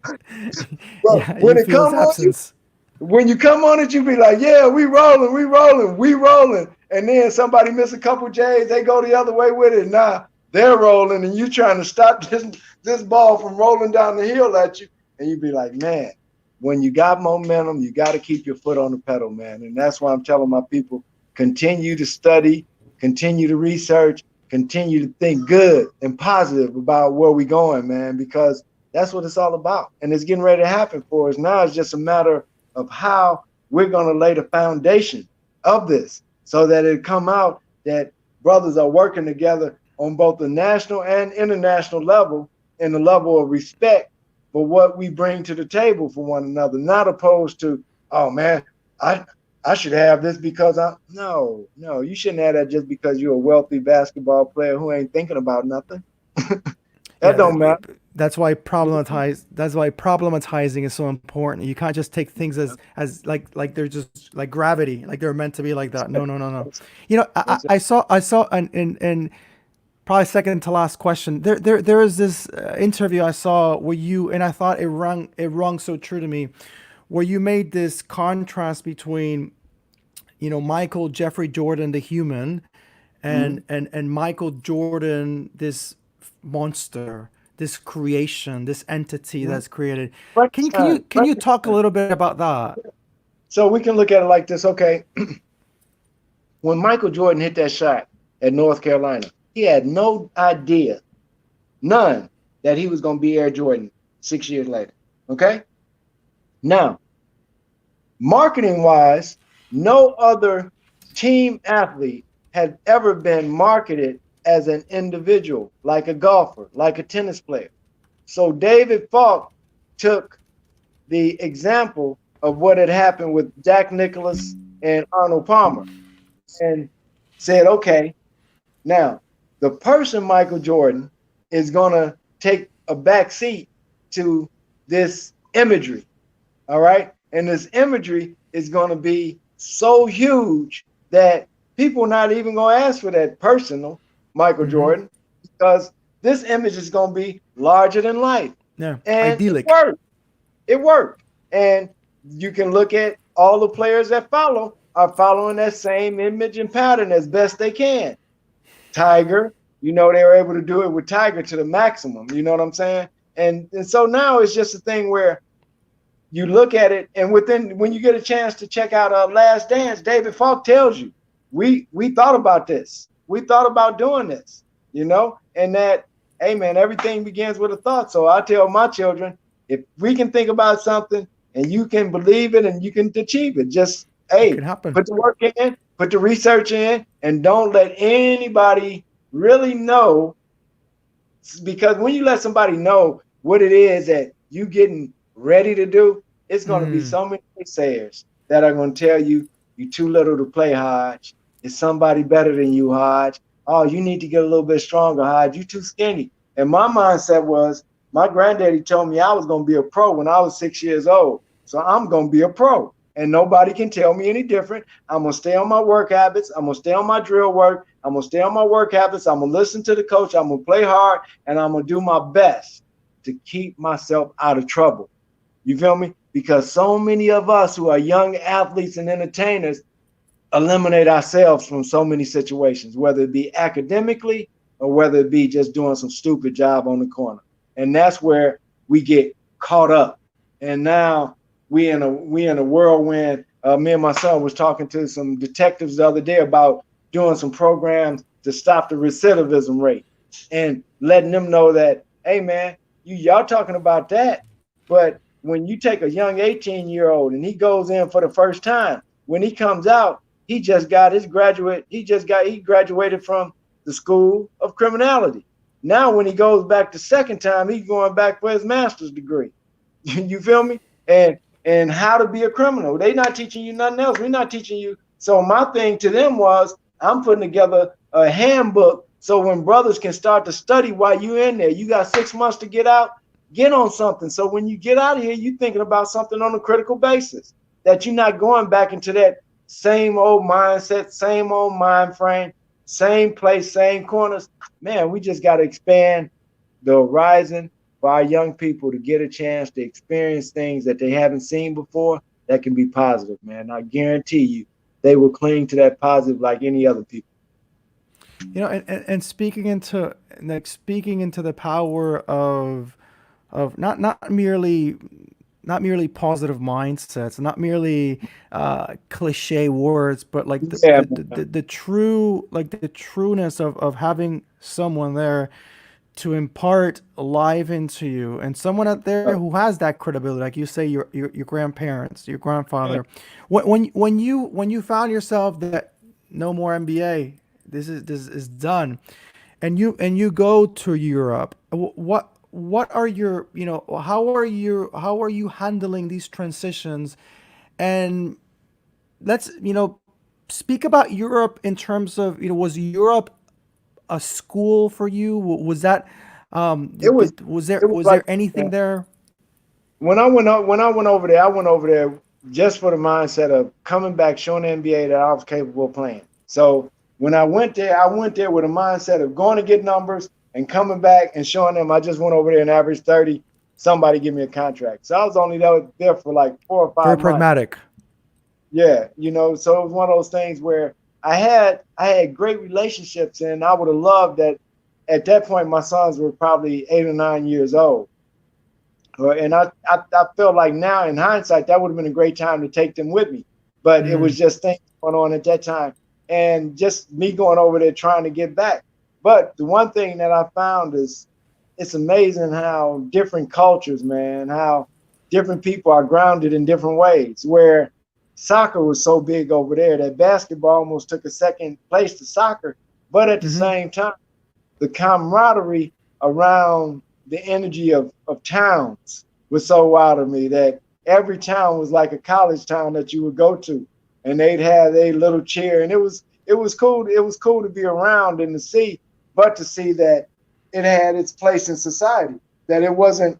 [SPEAKER 2] but
[SPEAKER 1] Yeah,
[SPEAKER 2] when
[SPEAKER 1] you
[SPEAKER 2] it
[SPEAKER 1] feel his
[SPEAKER 2] come on you,
[SPEAKER 1] absence.
[SPEAKER 2] when you come on it, you be like, yeah, we rolling, we rolling, we rolling. And then somebody miss a couple J's, they go the other way with it. Nah, they're rolling, and you trying to stop this ball from rolling down the hill at you. And you be like, man, when you got momentum, you got to keep your foot on the pedal, man. And that's why I'm telling my people, continue to study, continue to research, continue to think good and positive about where we're going, man, because that's what it's all about. And it's getting ready to happen for us. Now it's just a matter of how we're going to lay the foundation of this so that it come out that brothers are working together on both the national and international level in the level of respect for what we bring to the table for one another, not opposed to, oh man, I I should have this because no, you shouldn't have that just because you're a wealthy basketball player who ain't thinking about nothing. That
[SPEAKER 1] Yeah,
[SPEAKER 2] don't matter.
[SPEAKER 1] that's why problematizing is so important. You can't just take things as like they're just like gravity, like they're meant to be like that. No, no, no, no. You know, I saw in probably second to last question. There is this interview I saw where you, and I thought it rung so true to me, where you made this contrast between, Michael Jeffrey Jordan the human,
[SPEAKER 2] Mm-hmm.
[SPEAKER 1] and Michael Jordan, this monster, this creation, this entity
[SPEAKER 2] Mm-hmm.
[SPEAKER 1] that's created.
[SPEAKER 2] Frankenstein.
[SPEAKER 1] Can you talk a little bit about that?
[SPEAKER 2] So we can look at it like this. Okay, when Michael Jordan hit that shot at North Carolina, he had no idea, none, that he was going to be Air Jordan 6 years later. Okay, now marketing wise, no other team athlete had ever been marketed as an individual, like a golfer, like a tennis player. So David Falk took the example of what had happened with Jack Nicklaus and Arnold Palmer and said, okay, now the person Michael Jordan is going to take a back seat to this imagery. All right. And this imagery is going to be so huge that people are not even going to ask for that personal Michael
[SPEAKER 1] Mm-hmm.
[SPEAKER 2] Jordan because this image is going to be larger than life.
[SPEAKER 1] Yeah,
[SPEAKER 2] And it
[SPEAKER 1] idyllic.
[SPEAKER 2] worked. It worked. And you can look at all the players that follow are following that same image and pattern as best they can. Tiger, they were able to do it with Tiger to the maximum. You know what I'm saying? And so now it's just a thing where you look at it, and when you get a chance to check out Last Dance, David Falk tells you, we thought about this. We thought about doing this, and that, hey man, everything begins with a thought. So I tell my children, if we can think about something and you can believe it and you can achieve it, just
[SPEAKER 1] It
[SPEAKER 2] hey,
[SPEAKER 1] could happen.
[SPEAKER 2] put the work in, put the research in, and don't let anybody really know, because when you let somebody know what it is that you getting ready to do, it's going to be
[SPEAKER 1] Mm.
[SPEAKER 2] so many naysayers that are going to tell you you too little to play, Hodge. Is somebody better than you, Hodge? Oh, you need to get a little bit stronger, Hodge. You too skinny. And my mindset was, my granddaddy told me I was going to be a pro when I was 6 years old. So I'm going to be a pro. and nobody can tell me any different. I'm gonna stay on my work habits. I'm gonna stay on my drill work. I'm gonna stay on my work habits. I'm gonna listen to the coach. I'm gonna play hard, and I'm gonna do my best to keep myself out of trouble. You feel me? Because so many of us who are young athletes and entertainers eliminate ourselves from so many situations, whether it be academically or whether it be just doing some stupid job on the corner. And that's where we get caught up. And now we in a whirlwind. Me and my son was talking to some detectives the other day about doing some programs to stop the recidivism rate and letting them know that, hey man, y'all talking about that, but when you take a young 18-year-old and he goes in for the first time, when he comes out, he just got his graduate. He graduated from the school of criminality. Now, when he goes back the second time, he's going back for his master's degree. You feel me? And how to be a criminal. They're not teaching you nothing else. We're not teaching you. So my thing to them was, I'm putting together a handbook so when brothers can start to study while you're in there. You got 6 months to get out. Get on something. So when you get out of here, you're thinking about something on a critical basis, that you're not going back into that same old mindset, same old mind frame, same place, same corners. Man, we just got to expand the horizon for our young people to get a chance to experience things that they haven't seen before that can be positive, man. I guarantee you they will cling to that positive like any other people.
[SPEAKER 1] And speaking into the power of not merely positive mindsets, not merely cliche words, but like
[SPEAKER 2] Yeah,
[SPEAKER 1] the trueness of having someone there to impart life into you, and someone out there who has that credibility, like you say, your grandparents, your grandfather. When you found yourself that no more MBA, this is done, and you go to Europe, what are your, how are you handling these transitions? And let's, speak about Europe in terms of, was Europe a school for you? Was that,
[SPEAKER 2] it was
[SPEAKER 1] was there
[SPEAKER 2] it was
[SPEAKER 1] was
[SPEAKER 2] like,
[SPEAKER 1] there anything there?
[SPEAKER 2] when I went over there, I went over there just for the mindset of coming back, showing the NBA that I was capable of playing. So when I went there with a mindset of going to get numbers and coming back and showing them I just went over there and averaged 30. Somebody give me a contract. So I was only there for like 4 or 5
[SPEAKER 1] Very
[SPEAKER 2] months.
[SPEAKER 1] pragmatic.
[SPEAKER 2] Yeah, so it was one of those things where I had great relationships, and I would have loved that. At that point, my sons were probably 8 or 9 years old. And I felt like now in hindsight, that would have been a great time to take them with me. But it was
[SPEAKER 1] Mm.
[SPEAKER 2] just things going on at that time. And just me going over there trying to get back. But the one thing that I found is it's amazing how different cultures, man, how different people are grounded in different ways. Where soccer was so big over there that basketball almost took a second place to soccer. But at the
[SPEAKER 1] Mm-hmm.
[SPEAKER 2] same time, the camaraderie around the energy of towns was so wild to me that every town was like a college town that you would go to, and they'd have a little cheer, and it was cool. It was cool to be around and to see, but to see that it had its place in society, that it wasn't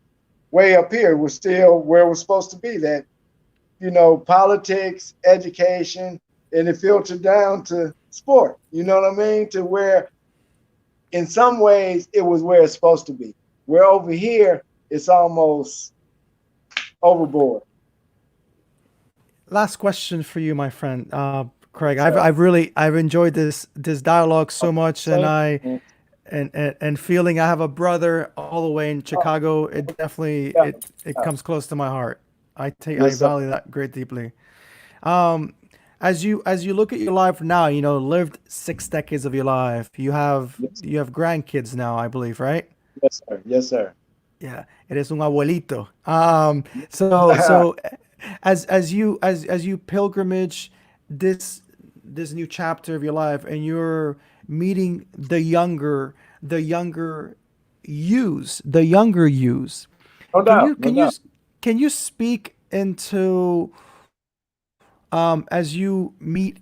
[SPEAKER 2] way up here. It was still where it was supposed to be. That politics, education, and it filtered down to sport. You know what I mean? To where in some ways it was where it's supposed to be. Where over here it's almost overboard.
[SPEAKER 1] Last question for you, my friend, Craig. I've
[SPEAKER 2] So
[SPEAKER 1] I've really I've enjoyed this dialogue so much, and
[SPEAKER 2] same.
[SPEAKER 1] I and feeling I have a brother all the way in
[SPEAKER 2] Oh,
[SPEAKER 1] Chicago. It definitely
[SPEAKER 2] yeah,
[SPEAKER 1] it
[SPEAKER 2] yeah.
[SPEAKER 1] comes close to my heart. I
[SPEAKER 2] Yes, sir.
[SPEAKER 1] value that great deeply. Um, as you look at your life now, lived 6 decades of your life. You have
[SPEAKER 2] Yes,
[SPEAKER 1] you have grandkids now, I believe, right?
[SPEAKER 2] yes, sir. Yes, sir.
[SPEAKER 1] Yeah, eres un abuelito. So as you pilgrimage this new chapter of your life, and you're meeting the younger yous.
[SPEAKER 2] No
[SPEAKER 1] Can
[SPEAKER 2] doubt.
[SPEAKER 1] you
[SPEAKER 2] No
[SPEAKER 1] can you
[SPEAKER 2] doubt.
[SPEAKER 1] can you speak into, as you meet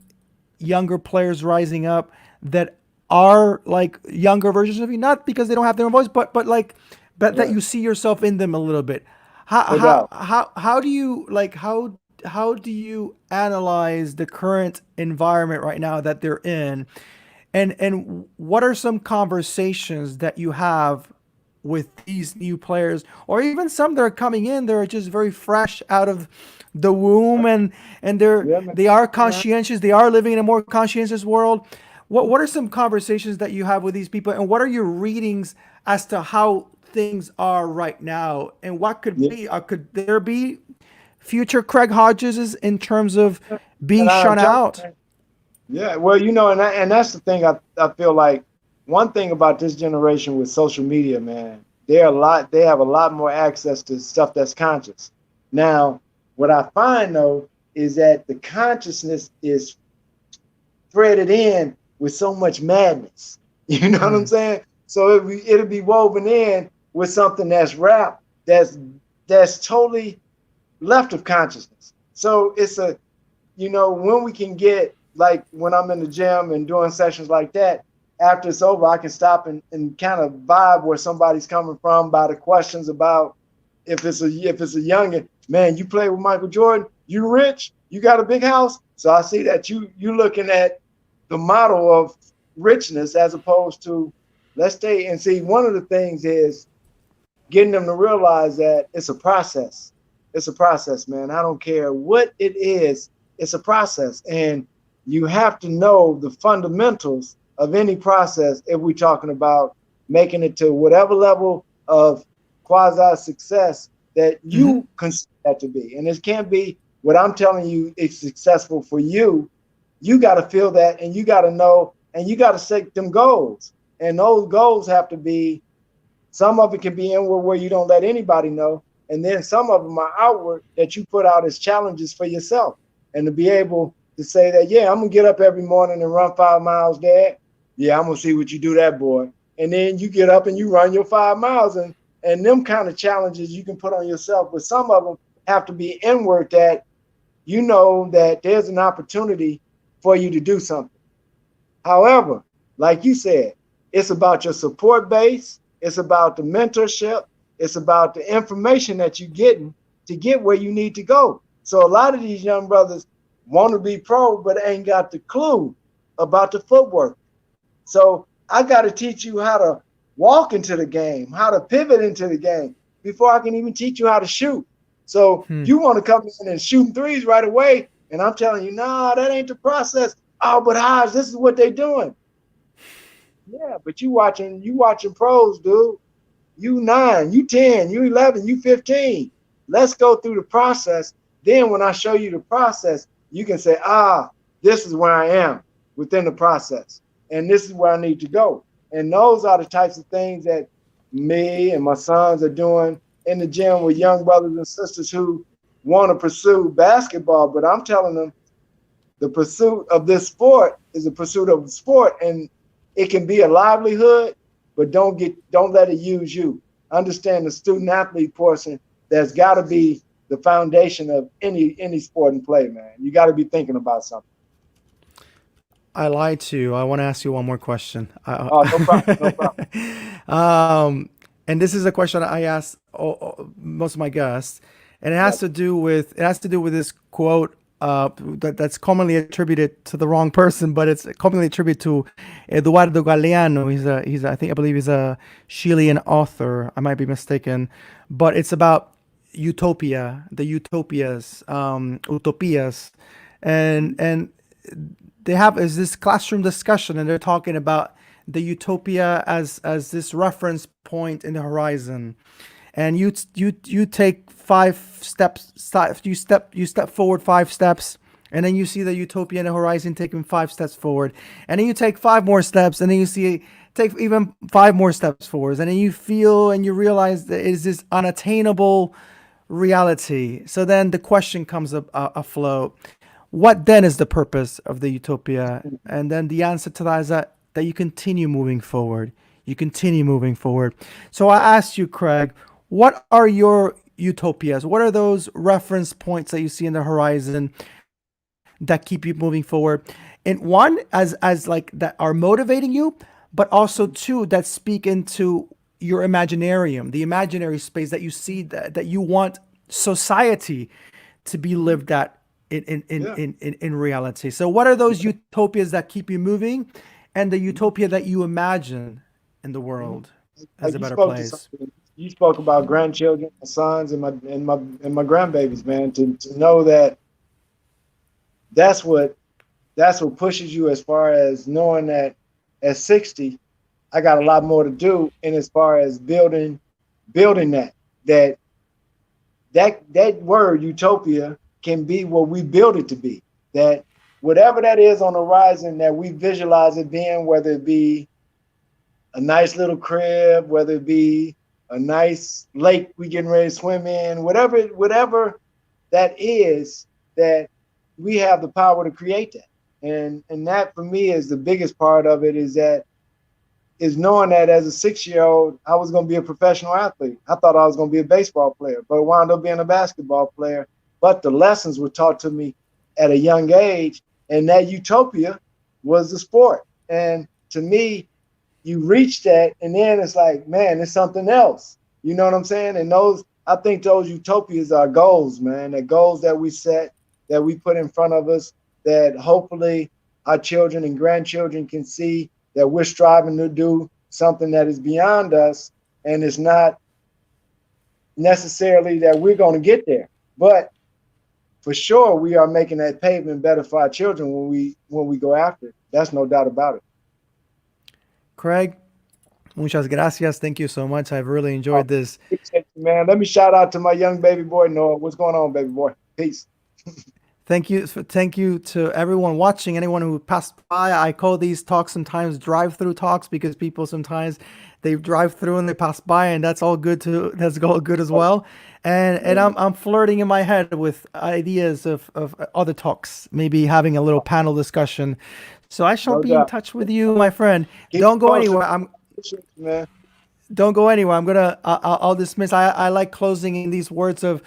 [SPEAKER 1] younger players rising up that are like younger versions of you, not because they don't have their own voice, but like, but that
[SPEAKER 2] Right.
[SPEAKER 1] you see yourself in them a little bit. How
[SPEAKER 2] No
[SPEAKER 1] how
[SPEAKER 2] doubt.
[SPEAKER 1] how how do you like how do you analyze the current environment right now that they're in, and what are some conversations that you have with these new players, or even some that are coming in, they're just very fresh out of the womb, and
[SPEAKER 2] Yeah, man.
[SPEAKER 1] they are
[SPEAKER 2] Yeah, man.
[SPEAKER 1] conscientious, they are living in a more conscientious world. What are some conversations that you have with these people, and what are your readings as to how things are right now, and what could
[SPEAKER 2] Yeah.
[SPEAKER 1] be, could there be future Craig Hodges in terms of being
[SPEAKER 2] And I'm
[SPEAKER 1] shut
[SPEAKER 2] telling
[SPEAKER 1] out?
[SPEAKER 2] you, man. Yeah, well, and that's the thing. I feel like one thing about this generation with social media, man, they have a lot more access to stuff that's conscious. Now, what I find though is that the consciousness is threaded in with so much madness. You know what I'm
[SPEAKER 1] Mm,
[SPEAKER 2] saying? So it'll be woven in with something that's rap, that's totally left of consciousness. So it's a, when we can get, like when I'm in the gym and doing sessions like that, after it's over, I can stop and kind of vibe where somebody's coming from by the questions about if it's a youngin, man, you play with Michael Jordan, you rich, you got a big house. So I see that you looking at the model of richness as opposed to, let's stay and see. One of the things is getting them to realize that it's a process. It's a process, man. I don't care what it is. It's a process. And you have to know the fundamentals of any process if we're talking about making it to whatever level of quasi success that
[SPEAKER 1] mm-hmm,
[SPEAKER 2] you consider that to be. And it can't be what I'm telling you it's successful for you. You got to feel that, and you got to know, and you got to set them goals. And those goals have to be, some of it can be inward where you don't let anybody know. And then some of them are outward that you put out as challenges for yourself. And to be able to say that, yeah, I'm going to get up every morning and run 5 miles, Dad. Yeah, I'm going to see what you do, that boy. And then you get up and you run your 5 miles. And them kind of challenges you can put on yourself. But some of them have to be inward, that you know that there's an opportunity for you to do something. However, like you said, it's about your support base. It's about the mentorship. It's about the information that you're getting to get where you need to go. So a lot of these young brothers want to be pro, but ain't got the clue about the footwork. So I got to teach you how to walk into the game, how to pivot into the game before I can even teach you how to shoot. So
[SPEAKER 1] hmm.
[SPEAKER 2] you want to come in and shooting threes right away, and I'm telling you, nah, that ain't the process. Oh, but Hodge, this is what they're doing. Yeah, but you watching pros, dude. You 9, you 10, you 11, you 15. Let's go through the process. Then when I show you the process, you can say, this is where I am within the process. And this is where I need to go. And those are the types of things that me and my sons are doing in the gym with young brothers and sisters who want to pursue basketball. But I'm telling them the pursuit of this sport is a pursuit of sport, and it can be a livelihood, but don't let it use you. Understand the student athlete portion. That's got to be the foundation of any sport and play, man. You got to be thinking about something.
[SPEAKER 1] I lied to you. I want to ask you one more question.
[SPEAKER 2] Oh, no problem, no problem.
[SPEAKER 1] And this is a question I ask most of my guests, and
[SPEAKER 2] Yeah.
[SPEAKER 1] it has to do with this quote that's commonly attributed to the wrong person, but it's commonly attributed to Eduardo Galeano. I think, I believe he's a Chilean author. I might be mistaken, but it's about utopia, the utopias, and they have is this classroom discussion, and they're talking about the utopia as this reference point in the horizon, and you take 5 steps, you step forward 5 steps, and then you see the utopia in the horizon taking 5 steps forward, and then you take 5 more steps, and then you see take even 5 more steps forward, and then you feel and you realize that it is this unattainable reality. So then the question comes up afloat: what then is the purpose of the utopia? And then the answer to that is that you continue moving forward. You continue moving forward. So I asked you, Craig, what are your utopias? What are those reference points that you see in the horizon that keep you moving forward? And one, as like that are motivating you, but also two that speak into your imaginarium, the imaginary space that you see, that you want society to be lived at
[SPEAKER 2] Yeah.
[SPEAKER 1] in reality. So what are those utopias that keep you moving, and the utopia that you imagine in the
[SPEAKER 2] Mhm.
[SPEAKER 1] world as
[SPEAKER 2] Like
[SPEAKER 1] a
[SPEAKER 2] you
[SPEAKER 1] better
[SPEAKER 2] spoke to
[SPEAKER 1] place?
[SPEAKER 2] something. You spoke about grandchildren, my sons, and my grandbabies, man. To know that that's what that's what pushes you as far as knowing that at 60, I got a lot more to do. And as far as building that that word utopia can be what we build it to be. That whatever that is on the horizon that we visualize it being, whether it be a nice little crib, whether it be a nice lake we getting ready to swim in, whatever that is, that we have the power to create that. And that for me is the biggest part of it, is knowing that as a 6 year old, I was going to be a professional athlete. I thought I was going to be a baseball player, but wound up being a basketball player. But the lessons were taught to me at a young age, and that utopia was the sport. And to me, you reach that, and then it's like, man, it's something else. You know what I'm saying? And I think those utopias are goals, man. The goals that we set, that we put in front of us, that hopefully our children and grandchildren can see that we're striving to do something that is beyond us, and it's not necessarily that we're going to get there, but for sure we are making that pavement better for our children when we go after it. That's no doubt about it.
[SPEAKER 1] Craig, muchas gracias. Thank you so much. I've really
[SPEAKER 2] Oh,
[SPEAKER 1] enjoyed this.
[SPEAKER 2] appreciate you, man. Let me shout out to my young baby boy Noah. What's going on, baby boy? Peace.
[SPEAKER 1] Thank you to everyone watching, anyone who passed by. I call these talks sometimes drive-through talks because people sometimes they drive through and they pass by, and that's all good too. That's all good as well. And I'm flirting in my head with ideas of other talks, maybe having a little panel discussion. So I shall
[SPEAKER 2] No
[SPEAKER 1] be in
[SPEAKER 2] doubt.
[SPEAKER 1] touch with you, my friend.
[SPEAKER 2] Keep
[SPEAKER 1] Don't
[SPEAKER 2] it
[SPEAKER 1] go
[SPEAKER 2] posted.
[SPEAKER 1] anywhere.
[SPEAKER 2] Appreciate you, man.
[SPEAKER 1] Don't go anywhere. I'll dismiss. I like closing in these words of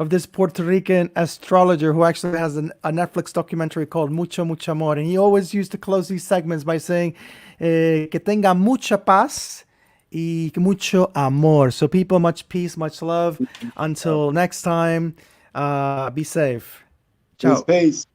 [SPEAKER 1] this Puerto Rican astrologer who actually has a Netflix documentary called Mucho Mucho Amor, and he always used to close these segments by saying, "Que tenga mucha paz y mucho amor." So people, much peace, much love. Until next time, be safe.
[SPEAKER 2] Peace,
[SPEAKER 1] Ciao.
[SPEAKER 2] peace.